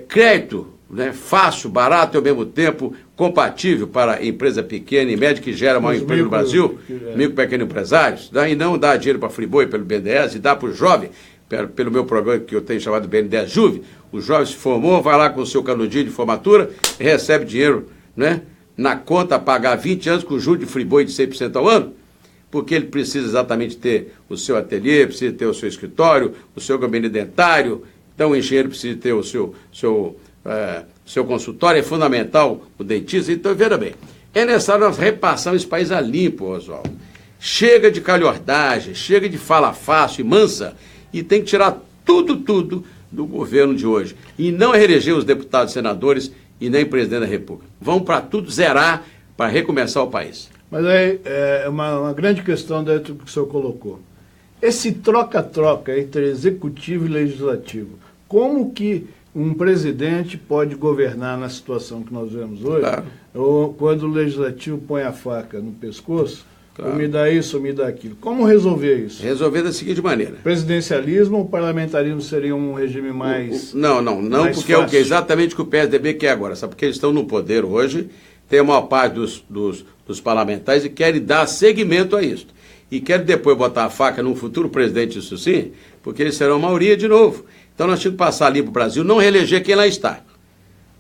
Speaker 2: crédito, né, fácil, barato e ao mesmo tempo compatível para a empresa pequena e média que gera maior emprego no Brasil, micro e pequenos empresários, né, e não dar dinheiro para Friboi pelo BNDES e dar para o jovem, pelo meu programa que eu tenho chamado BNDES Juve. O jovem se formou, vai lá com o seu canudinho de formatura e recebe dinheiro, né, na conta a pagar 20 anos com juros de Friboi de 100% ao ano, porque ele precisa exatamente ter o seu ateliê, precisa ter o seu escritório, o seu gabinete dentário, então o engenheiro precisa ter o seu consultório, é fundamental o dentista. Então, veja bem, é necessário nós repassarmos esse país a limpo, Oswaldo. Chega de calhordagem, chega de fala fácil e mansa, e tem que tirar tudo do governo de hoje. E não reeleger os deputados e senadores e nem presidente da República. Vão para tudo zerar para recomeçar o país.
Speaker 1: Mas aí é uma grande questão dentro do que o senhor colocou. Esse troca-troca entre executivo e legislativo, como que um presidente pode governar na situação que nós vemos hoje, claro, ou quando o legislativo põe a faca no pescoço, claro, ou me dá isso, ou me dá aquilo. Como resolver isso?
Speaker 2: Resolver da seguinte maneira.
Speaker 1: Presidencialismo ou parlamentarismo seria um regime mais...
Speaker 2: Não, mais porque fácil. É o que exatamente o que o PSDB quer agora. Sabe, porque eles estão no poder hoje, tem a maior parte dos parlamentares e querem dar seguimento a isso. E querem depois botar a faca num futuro presidente, isso sim, porque eles serão a maioria de novo. Então nós temos que passar limpo o Brasil, não reeleger quem lá está.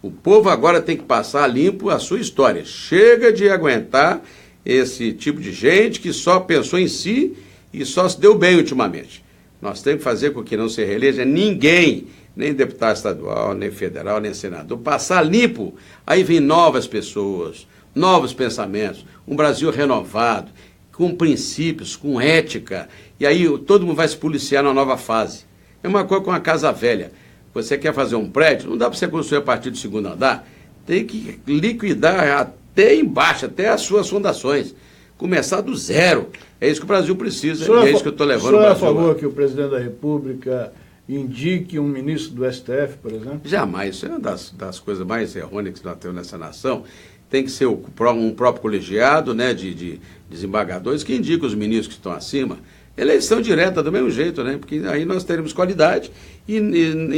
Speaker 2: O povo agora tem que passar limpo a sua história. Chega de aguentar esse tipo de gente que só pensou em si e só se deu bem ultimamente. Nós temos que fazer com que não se reeleja ninguém, nem deputado estadual, nem federal, nem senador. Passar limpo, aí vem novas pessoas, novos pensamentos, um Brasil renovado, com princípios, com ética, e aí todo mundo vai se policiar numa nova fase. É uma coisa com a casa velha. Você quer fazer um prédio, não dá para você construir a partir do segundo andar. Tem que liquidar até embaixo, até as suas fundações. Começar do zero. É isso que o Brasil precisa e é isso que eu estou levando o Brasil.
Speaker 1: O senhor é a favor que o presidente da República indique um ministro do STF, por exemplo?
Speaker 2: Jamais. Isso é uma das coisas mais errôneas que nós temos nessa nação. Tem que ser um próprio colegiado, né, de desembargadores que indica os ministros que estão acima. Eleição direta do mesmo jeito, né? Porque aí nós teremos qualidade e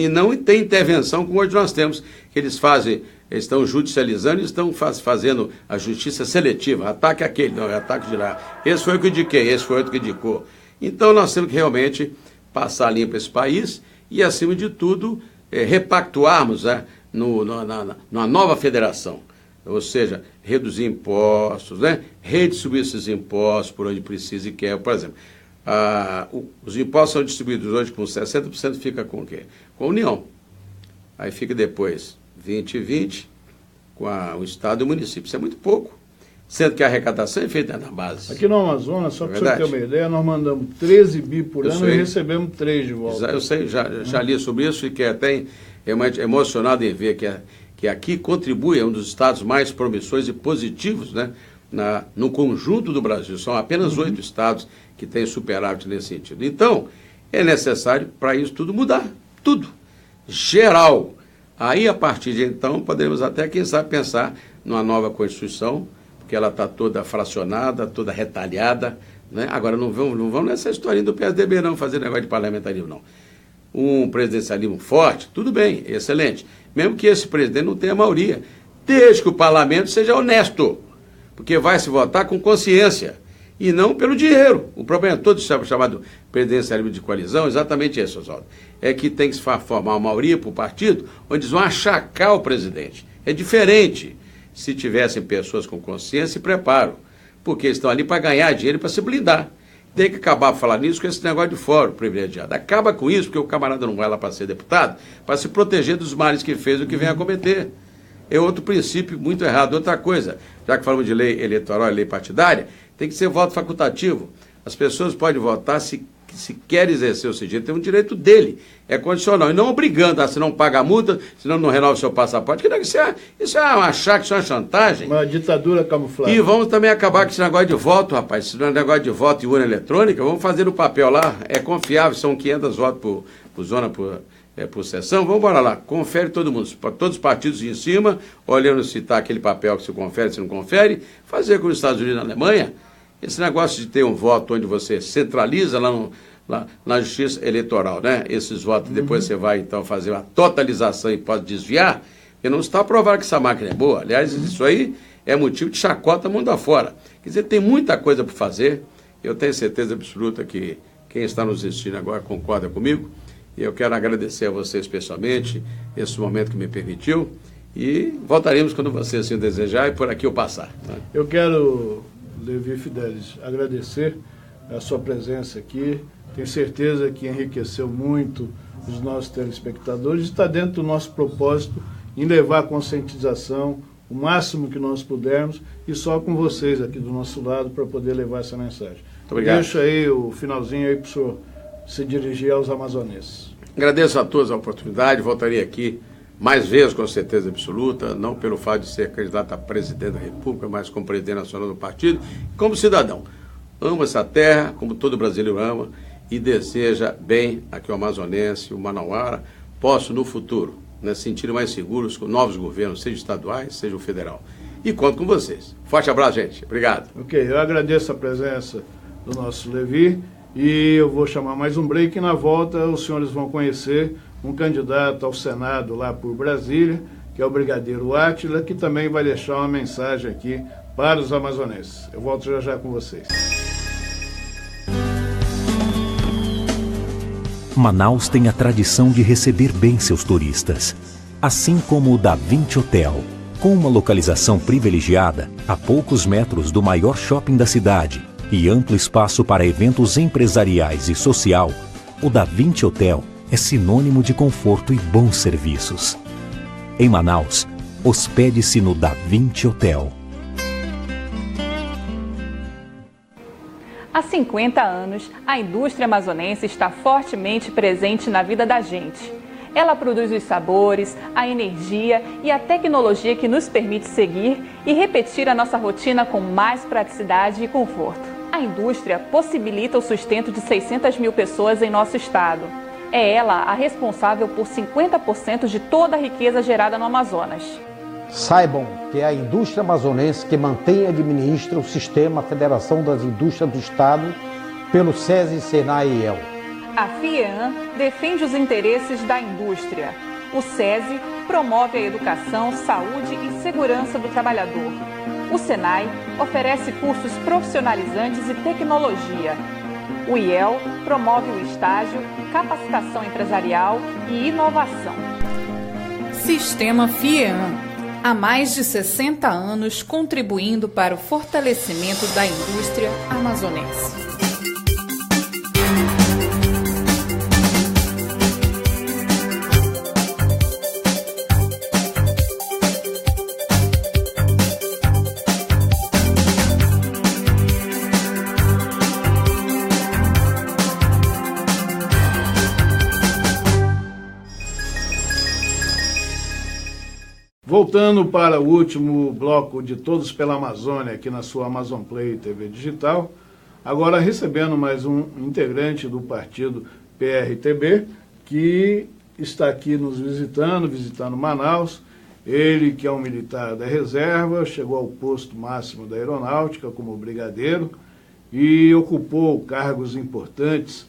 Speaker 2: não tem intervenção como hoje nós temos, que eles estão judicializando e estão fazendo a justiça seletiva. Ataque aquele, não, é ataque de lá. Esse foi o que eu indiquei, esse foi outro que indicou. Então nós temos que realmente passar limpo esse país e, acima de tudo, repactuarmos, né, numa nova federação. Ou seja, reduzir impostos, né? Redistribuir esses impostos por onde precisa e quer. Por exemplo, os impostos são distribuídos hoje com 60%, fica com o quê? Com a União. Aí fica depois 20 e 20 com o Estado e o município. Isso é muito pouco. Sendo que a arrecadação é feita na base.
Speaker 1: Aqui no Amazonas, só para você ter uma ideia, nós mandamos 13 bi por ano e recebemos 3 de volta.
Speaker 2: Eu sei, já li sobre isso e fiquei até emocionado em ver que aqui contribui, é um dos estados mais promissores e positivos, né, no conjunto do Brasil. São apenas 8 estados que têm superávit nesse sentido. Então, é necessário para isso tudo mudar. Tudo. Geral. Aí, a partir de então, podemos até, quem sabe, pensar numa nova Constituição, porque ela está toda fracionada, toda retalhada, né? Agora, não vamos nessa historinha do PSDB, não, fazer negócio de parlamentarismo, não. Um presidencialismo forte, tudo bem, excelente. Mesmo que esse presidente não tenha maioria, desde que o parlamento seja honesto, porque vai se votar com consciência e não pelo dinheiro. O problema todo chamado presidencialismo de coalizão é exatamente esse, Oswaldo. É que tem que se formar uma maioria para o partido, onde eles vão achacar o presidente. É diferente se tivessem pessoas com consciência e preparo, porque eles estão ali para ganhar dinheiro e para se blindar. Tem que acabar por falar nisso com esse negócio de fórum privilegiado. Acaba com isso, porque o camarada não vai lá para ser deputado, para se proteger dos males que fez ou que vem a cometer. É outro princípio muito errado. Outra coisa, já que falamos de lei eleitoral e lei partidária, tem que ser voto facultativo. As pessoas podem votar se quer exercer o seu direito, tem um direito dele, é condicional, e não obrigando, se não paga a multa, se não renova o seu passaporte, que isso é um achaque, isso é uma chantagem.
Speaker 1: Uma ditadura camuflada.
Speaker 2: E vamos também acabar com esse negócio de voto, rapaz, esse negócio de voto e urna eletrônica, vamos fazer no papel lá, é confiável, são 500 votos por zona, por sessão, vamos embora lá, confere todo mundo, todos os partidos em cima, olhando se está aquele papel que se confere, se não confere, fazer como os Estados Unidos e na Alemanha. Esse negócio de ter um voto onde você centraliza lá na justiça eleitoral, né? Esses votos, depois você vai então fazer uma totalização e pode desviar, porque não está provado que essa máquina é boa. Aliás, isso aí é motivo de chacota mundo afora. Quer dizer, tem muita coisa para fazer. Eu tenho certeza absoluta que quem está nos assistindo agora concorda comigo. E eu quero agradecer a você especialmente esse momento que me permitiu. E voltaremos quando você assim desejar e por aqui eu passar. Né?
Speaker 1: Eu quero, Levi Fidelis, agradecer a sua presença aqui. Tenho certeza que enriqueceu muito os nossos telespectadores e está dentro do nosso propósito em levar a conscientização o máximo que nós pudermos e só com vocês aqui do nosso lado para poder levar essa mensagem.
Speaker 2: Muito obrigado.
Speaker 1: Deixa aí o finalzinho aí para o senhor se dirigir aos amazonenses.
Speaker 2: Agradeço a todos a oportunidade, voltarei aqui mais vezes com certeza absoluta, não pelo fato de ser candidato a presidente da República, mas como presidente nacional do partido, como cidadão. Amo essa terra, como todo brasileiro ama, e deseja bem aqui o amazonense, o manauara, posso no futuro, né, sentir mais seguros com novos governos, seja estaduais, seja o federal. E conto com vocês. Forte abraço, gente. Obrigado.
Speaker 1: Ok, eu agradeço a presença do nosso Levi e eu vou chamar mais um break e na volta os senhores vão conhecer um candidato ao Senado lá por Brasília, que é o Brigadeiro Átila, que também vai deixar uma mensagem aqui para os amazonenses. Eu volto já já com vocês.
Speaker 3: Manaus tem a tradição de receber bem seus turistas, assim como o Da Vinci Hotel. Com uma localização privilegiada, a poucos metros do maior shopping da cidade e amplo espaço para eventos empresariais e social, o Da Vinci Hotel é sinônimo de conforto e bons serviços. Em Manaus, hospede-se no Da Vinci Hotel.
Speaker 4: A 50 anos, a indústria amazonense está fortemente presente na vida da gente. Ela produz os sabores, a energia e a tecnologia que nos permite seguir e repetir a nossa rotina com mais praticidade e conforto. A indústria possibilita o sustento de 600 mil pessoas em nosso estado. É ela a responsável por 50% de toda a riqueza gerada no Amazonas.
Speaker 5: Saibam que é a indústria amazonense que mantém e administra o sistema Federação das Indústrias do Estado pelo SESI, SENAI e IEL.
Speaker 4: A FIEAM defende os interesses da indústria. O SESI promove a educação, saúde e segurança do trabalhador. O SENAI oferece cursos profissionalizantes e tecnologia. O IEL promove o estágio, capacitação empresarial e inovação.
Speaker 6: Sistema FIEAM, há mais de 60 anos contribuindo para o fortalecimento da indústria amazonense.
Speaker 1: Voltando para o último bloco de Todos pela Amazônia, aqui na sua Amazon Play TV Digital, agora recebendo mais um integrante do partido PRTB, que está aqui nos visitando Manaus. Ele, que é um militar da reserva, chegou ao posto máximo da aeronáutica como brigadeiro e ocupou cargos importantes,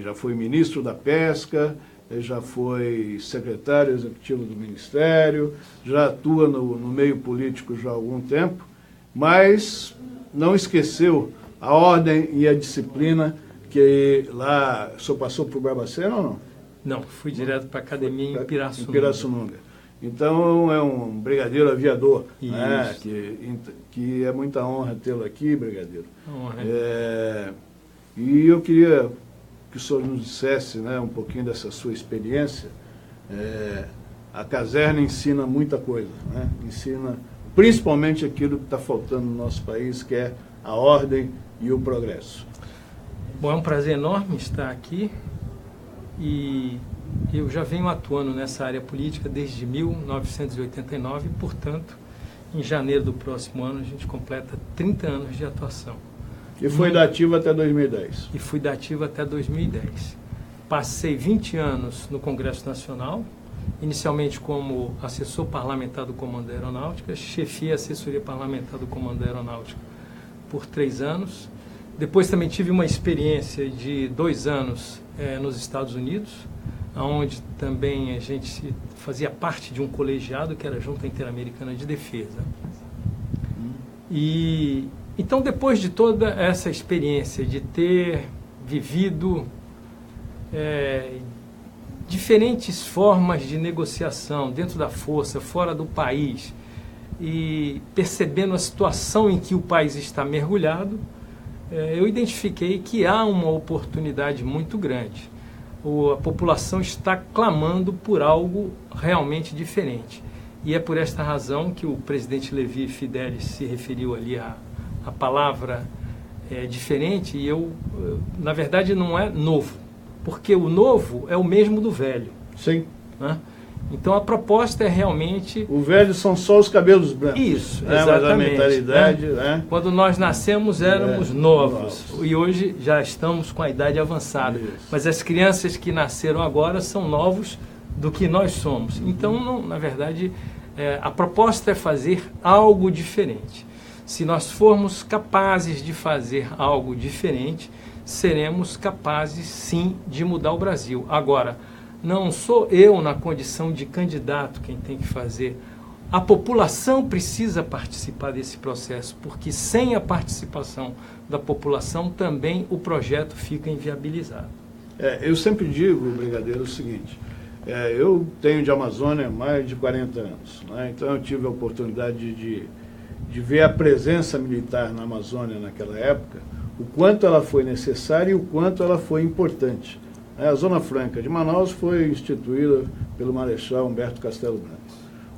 Speaker 1: já foi ministro da Pesca, já foi secretário executivo do Ministério, já atua no meio político já há algum tempo, mas não esqueceu a ordem e a disciplina que lá... O senhor passou por Barbacena ou não?
Speaker 7: Não, fui direto para a academia em Pirassununga.
Speaker 1: Em Pirassununga. Então é um brigadeiro aviador, né? Que é muita honra tê-lo aqui, brigadeiro.
Speaker 7: Honra.
Speaker 1: E eu queria que o senhor nos dissesse, né, um pouquinho dessa sua experiência. A caserna ensina muita coisa, né? Ensina principalmente aquilo que está faltando no nosso país, que é a ordem e o progresso.
Speaker 7: Bom, é um prazer enorme estar aqui e eu já venho atuando nessa área política desde 1989 e, portanto, em janeiro do próximo ano a gente completa 30 anos de atuação.
Speaker 1: E foi da ativa até 2010.
Speaker 7: E fui da ativa até 2010. Passei 20 anos no Congresso Nacional, inicialmente como assessor parlamentar do Comando da Aeronáutica, chefiei a assessoria parlamentar do Comando da Aeronáutica por 3 anos. Depois também tive uma experiência de 2 anos nos Estados Unidos, onde também a gente fazia parte de um colegiado que era a Junta Interamericana de Defesa. E então, depois de toda essa experiência de ter vivido diferentes formas de negociação dentro da força, fora do país, e percebendo a situação em que o país está mergulhado, eu identifiquei que há uma oportunidade muito grande. A população está clamando por algo realmente diferente. E é por esta razão que o presidente Levi Fidelis se referiu ali a palavra diferente, e na verdade não é novo, porque o novo é o mesmo do velho.
Speaker 1: Sim.
Speaker 7: Né? Então a proposta é realmente...
Speaker 1: O velho são só os cabelos brancos.
Speaker 7: Isso, exatamente.
Speaker 1: Mas a mentalidade... Né?
Speaker 7: Quando nós nascemos éramos novos, e hoje já estamos com a idade avançada.
Speaker 1: Isso.
Speaker 7: Mas as crianças que nasceram agora são novos do que nós somos. Então, não, na verdade, a proposta é fazer algo diferente. Se nós formos capazes de fazer algo diferente, seremos capazes, sim, de mudar o Brasil. Agora, não sou eu, na condição de candidato, quem tem que fazer. A população precisa participar desse processo, porque sem a participação da população, também o projeto fica inviabilizado.
Speaker 1: Eu sempre digo, brigadeiro, o seguinte... eu tenho de Amazônia mais de 40 anos, né? Então eu tive a oportunidade de ver a presença militar na Amazônia naquela época, o quanto ela foi necessária e o quanto ela foi importante. A Zona Franca de Manaus foi instituída pelo Marechal Humberto Castelo Branco.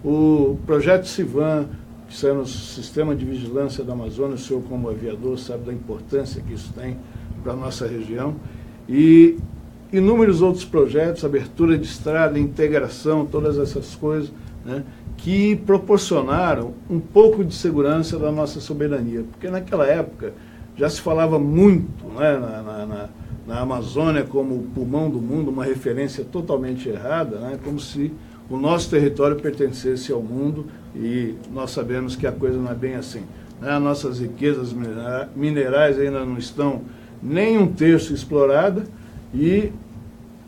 Speaker 1: O projeto Civan que sai no sistema de vigilância da Amazônia. O senhor, como aviador, sabe da importância que isso tem para a nossa região. E inúmeros outros projetos, abertura de estrada, integração, todas essas coisas, né, que proporcionaram um pouco de segurança da nossa soberania. Porque naquela época já se falava muito, né, na Amazônia como o pulmão do mundo, uma referência totalmente errada, né, como se o nosso território pertencesse ao mundo, e nós sabemos que a coisa não é bem assim, né? Nossas riquezas minerais ainda não estão nem um terço exploradas, e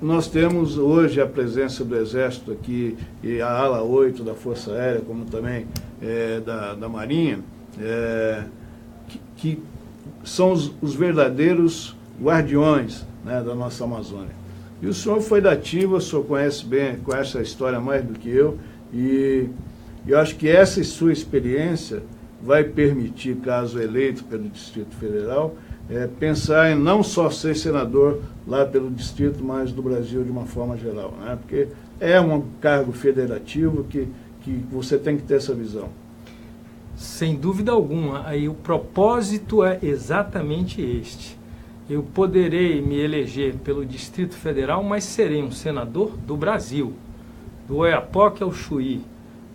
Speaker 1: nós temos hoje a presença do Exército aqui, e a ala 8 da Força Aérea, como também da Marinha, que são os verdadeiros guardiões, né, da nossa Amazônia. E o senhor foi da ativa, o senhor conhece a história mais do que eu, e eu acho que essa sua experiência vai permitir, caso eleito pelo Distrito Federal, pensar em não só ser senador lá pelo Distrito, mas do Brasil de uma forma geral, né? Porque é um cargo federativo que você tem que ter essa visão.
Speaker 7: Sem dúvida alguma, aí o propósito é exatamente este. Eu poderei me eleger pelo Distrito Federal, mas serei um senador do Brasil, do Oiapoque ao Chuí,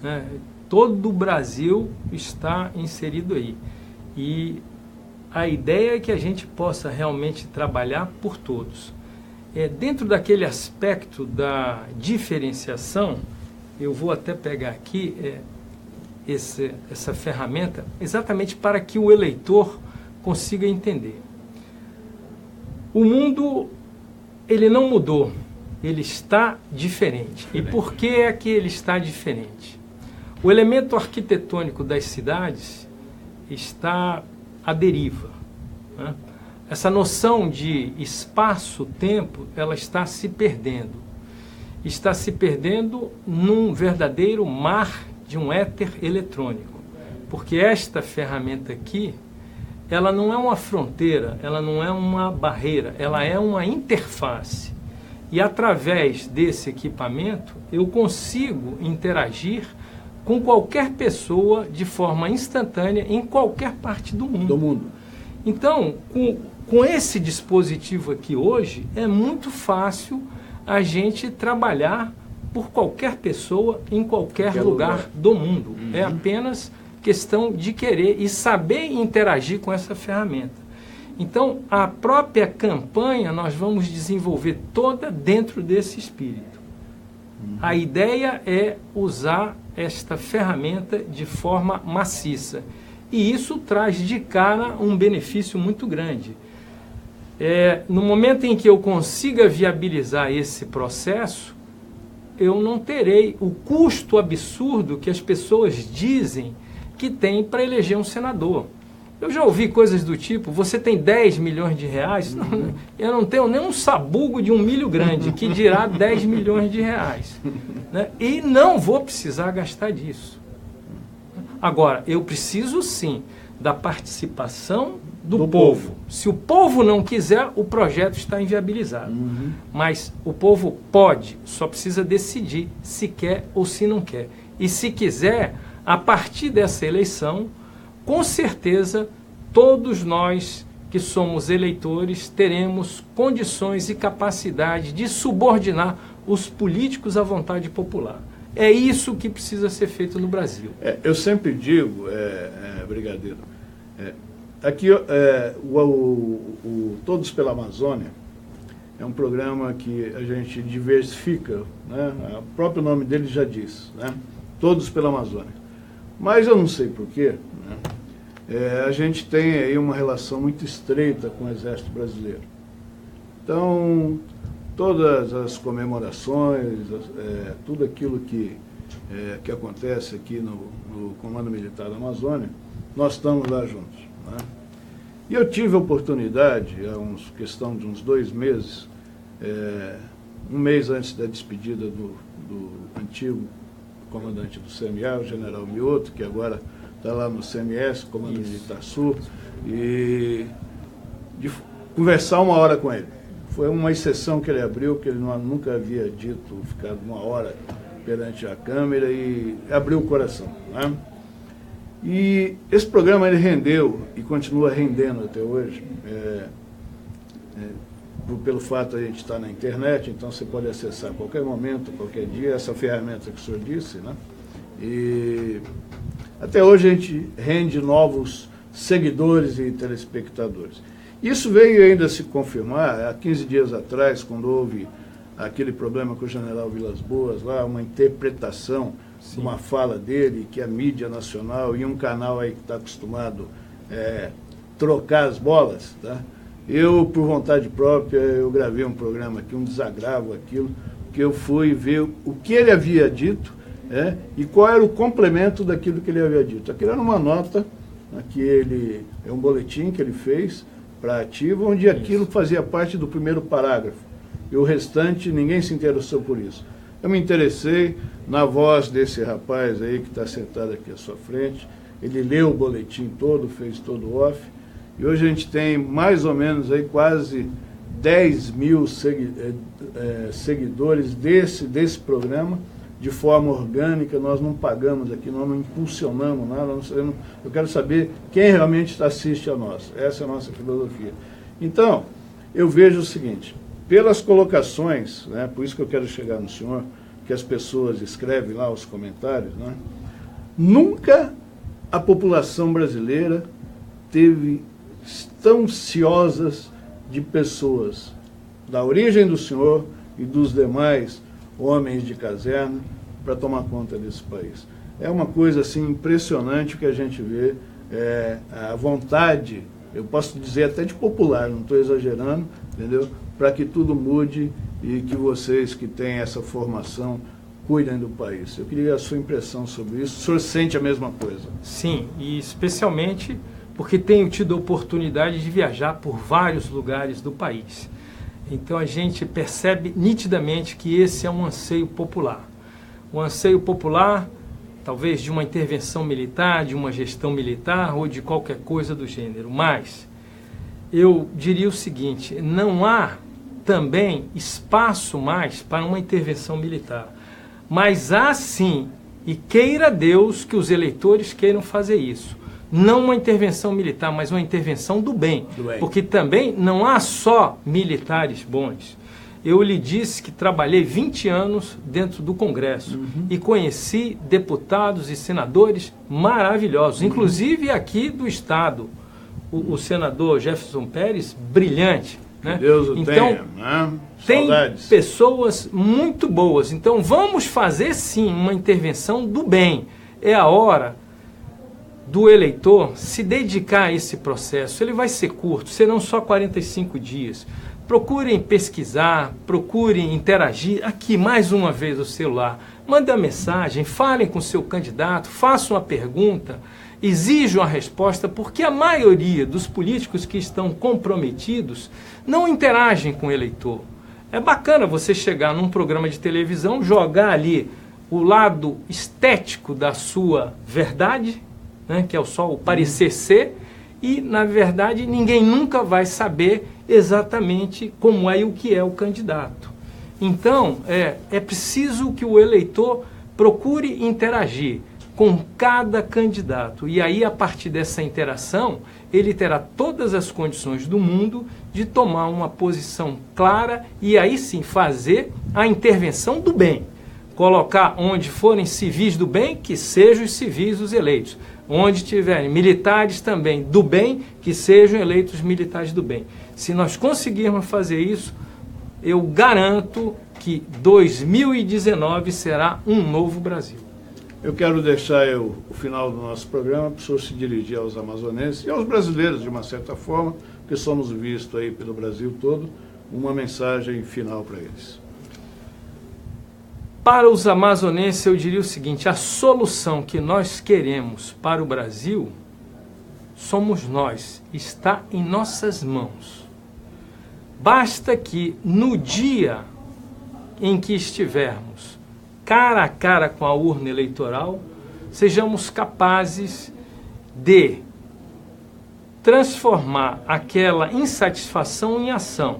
Speaker 7: né? Todo o Brasil está inserido aí. E a ideia é que a gente possa realmente trabalhar por todos. Dentro daquele aspecto da diferenciação, eu vou até pegar aqui essa ferramenta, exatamente para que o eleitor consiga entender. O mundo, ele não mudou, ele está diferente. E por que é que ele está diferente? O elemento arquitetônico das cidades está à deriva, né? Essa noção de espaço-tempo, ela está se perdendo. Está se perdendo num verdadeiro mar de um éter eletrônico. Porque esta ferramenta aqui, ela não é uma fronteira, ela não é uma barreira, ela é uma interface. E através desse equipamento, eu consigo interagir com qualquer pessoa de forma instantânea em qualquer parte do mundo. Então, com esse dispositivo aqui hoje, é muito fácil a gente trabalhar por qualquer pessoa em qualquer lugar do mundo. Uhum. É apenas questão de querer e saber interagir com essa ferramenta. Então, a própria campanha nós vamos desenvolver toda dentro desse espírito. A ideia é usar esta ferramenta de forma maciça. E isso traz de cara um benefício muito grande. No momento em que eu consiga viabilizar esse processo, eu não terei o custo absurdo que as pessoas dizem que tem para eleger um senador. Eu já ouvi coisas do tipo, você tem 10 milhões de reais? Não, eu não tenho nem um sabugo de um milho grande, que dirá 10 milhões de reais. Né? E não vou precisar gastar disso. Agora, eu preciso sim da participação do povo. Se o povo não quiser, o projeto está inviabilizado. Uhum. Mas o povo pode, só precisa decidir se quer ou se não quer. E se quiser, a partir dessa eleição, com certeza, todos nós que somos eleitores teremos condições e capacidade de subordinar os políticos à vontade popular. É isso que precisa ser feito no Brasil.
Speaker 1: Eu sempre digo, Brigadeiro, aqui Todos pela Amazônia é um programa que a gente diversifica, né? O próprio nome dele já diz, né? Todos pela Amazônia. Mas eu não sei porquê, né? A gente tem aí uma relação muito estreita com o Exército Brasileiro. Então, todas as comemorações, tudo aquilo que acontece aqui no Comando Militar da Amazônia, nós estamos lá juntos, né? E eu tive a oportunidade, questão de uns 2 meses, um mês antes da despedida do antigo comandante do CMA, o general Mioto, que agora está lá no CMS, Comando Militar Sul, e de conversar 1 hora com ele. Foi uma exceção que ele abriu, que ele nunca havia ficado 1 hora perante a câmera, e abriu o coração, né? E esse programa ele rendeu e continua rendendo até hoje, pelo fato de a gente estar na internet, então você pode acessar a qualquer momento, qualquer dia, essa ferramenta que o senhor disse, né? E até hoje a gente rende novos seguidores e telespectadores. Isso veio ainda se confirmar há 15 dias atrás, quando houve aquele problema com o general Vilas Boas, lá uma interpretação de uma fala dele, que a mídia nacional e um canal aí que está acostumado a trocar as bolas, tá? Eu, por vontade própria, eu gravei um programa aqui, um desagravo aquilo, que eu fui ver o que ele havia dito, e qual era o complemento daquilo que ele havia dito. Aquilo era uma nota, é um boletim que ele fez para Ativa, onde aquilo fazia parte do primeiro parágrafo. E o restante, ninguém se interessou por isso. Eu me interessei na voz desse rapaz aí que está sentado aqui à sua frente. Ele leu o boletim todo, fez todo o off. E hoje a gente tem mais ou menos aí quase 10 mil seguidores desse programa, de forma orgânica. Nós não pagamos aqui, nós não impulsionamos nada. Eu quero saber quem realmente assiste a nós. Essa é a nossa filosofia. Então, eu vejo o seguinte, pelas colocações, né, por isso que eu quero chegar no senhor, que as pessoas escrevem lá os comentários, né, nunca a população brasileira teve tão ansiosas de pessoas da origem do senhor e dos demais homens de caserna para tomar conta desse país. É uma coisa assim impressionante que a gente vê, a vontade, eu posso dizer até de popular, não estou exagerando, entendeu? Para que tudo mude e que vocês que têm essa formação cuidem do país. Eu queria a sua impressão sobre isso. O senhor sente a mesma coisa?
Speaker 7: Sim, e especialmente porque tenho tido a oportunidade de viajar por vários lugares do país. Então a gente percebe nitidamente que esse é um anseio popular. Um anseio popular, talvez de uma intervenção militar, de uma gestão militar ou de qualquer coisa do gênero. Mas eu diria o seguinte, não há também espaço mais para uma intervenção militar. Mas há sim, e queira Deus que os eleitores queiram fazer isso. Não uma intervenção militar, mas uma intervenção do bem. Porque também não há só militares bons. Eu lhe disse que trabalhei 20 anos dentro do Congresso e conheci deputados e senadores maravilhosos, inclusive aqui do Estado. O senador Jefferson Pérez, brilhante. Né?
Speaker 1: Deus o
Speaker 7: então,
Speaker 1: tenha, né?
Speaker 7: Tem pessoas muito boas. Então vamos fazer sim uma intervenção do bem. É a hora do eleitor se dedicar a esse processo. Ele vai ser curto, serão só 45 dias. Procurem pesquisar, procurem interagir. Aqui, mais uma vez, o celular. Mandem a mensagem, falem com o seu candidato, façam uma pergunta, exijam a resposta, porque a maioria dos políticos que estão comprometidos não interagem com o eleitor. É bacana você chegar num programa de televisão, jogar ali o lado estético da sua verdade, né, que é só o parecer ser, e, na verdade, ninguém nunca vai saber exatamente como é e o que é o candidato. Então, é preciso que o eleitor procure interagir com cada candidato. E aí, a partir dessa interação, ele terá todas as condições do mundo de tomar uma posição clara e aí sim fazer a intervenção do bem. Colocar onde forem civis do bem, que sejam os civis os eleitos. Onde tiverem militares também do bem, que sejam eleitos militares do bem. Se nós conseguirmos fazer isso, eu garanto que 2019 será um novo Brasil.
Speaker 1: Eu quero deixar o final do nosso programa para o senhor se dirigir aos amazonenses e aos brasileiros, de uma certa forma, porque somos vistos aí pelo Brasil todo, uma mensagem final para eles.
Speaker 7: Para os amazonenses, eu diria o seguinte, a solução que nós queremos para o Brasil somos nós, está em nossas mãos. Basta que no dia em que estivermos cara a cara com a urna eleitoral, sejamos capazes de transformar aquela insatisfação em ação,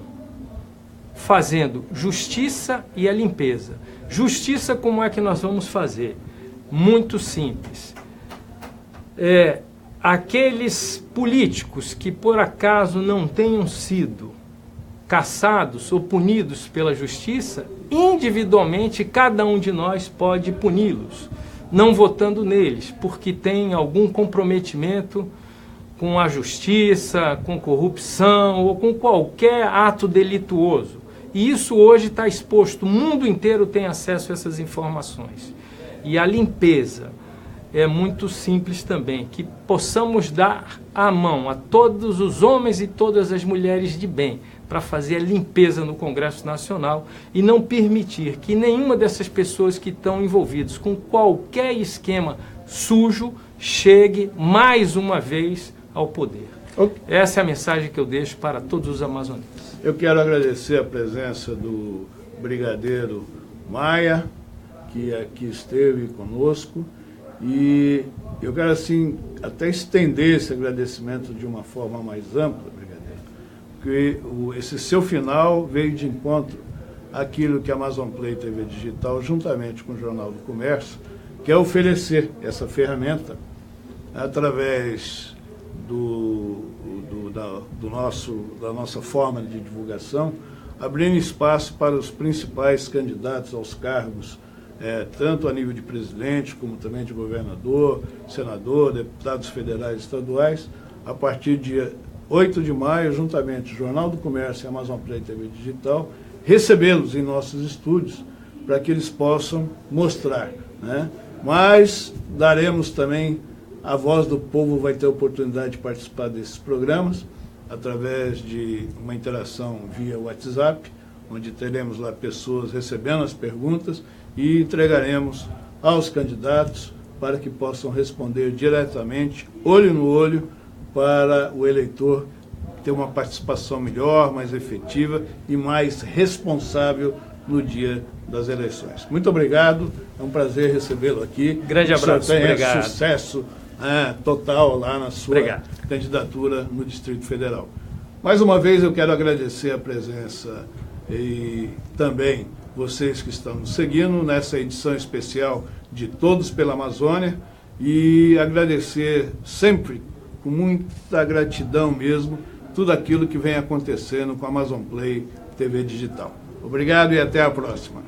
Speaker 7: fazendo justiça e a limpeza. Justiça, como é que nós vamos fazer? Muito simples. aqueles políticos que por acaso não tenham sido caçados ou punidos pela justiça, individualmente cada um de nós pode puni-los, não votando neles, porque tem algum comprometimento com a justiça, com corrupção ou com qualquer ato delituoso. E isso hoje está exposto, o mundo inteiro tem acesso a essas informações. E a limpeza é muito simples também, que possamos dar a mão a todos os homens e todas as mulheres de bem para fazer a limpeza no Congresso Nacional e não permitir que nenhuma dessas pessoas que estão envolvidas com qualquer esquema sujo chegue mais uma vez ao poder. Essa é a mensagem que eu deixo para todos os amazonenses.
Speaker 1: Eu quero agradecer a presença do brigadeiro Maia, que aqui esteve conosco, e eu quero assim até estender esse agradecimento de uma forma mais ampla, brigadeiro, porque esse seu final veio de encontro àquilo que a Amazon Play TV Digital, juntamente com o Jornal do Comércio, quer oferecer essa ferramenta através da nossa forma de divulgação, abrindo espaço para os principais candidatos aos cargos, tanto a nível de presidente, como também de governador, senador, deputados federais e estaduais, a partir de dia 8 de maio, juntamente o Jornal do Comércio e a Amazon Play TV Digital, recebê-los em nossos estúdios para que eles possam mostrar, né? Mas daremos também, a voz do povo vai ter a oportunidade de participar desses programas através de uma interação via WhatsApp, onde teremos lá pessoas recebendo as perguntas e entregaremos aos candidatos para que possam responder diretamente, olho no olho, para o eleitor ter uma participação melhor, mais efetiva e mais responsável no dia das eleições. Muito obrigado, é um prazer recebê-lo aqui.
Speaker 7: Grande abraço, obrigado.
Speaker 1: Sucesso total lá na sua candidatura no Distrito Federal. Mais uma vez eu quero agradecer a presença e também vocês que estão nos seguindo nessa edição especial de Todos pela Amazônia e agradecer sempre, com muita gratidão mesmo, tudo aquilo que vem acontecendo com a Amazon Play TV Digital. Obrigado e até a próxima.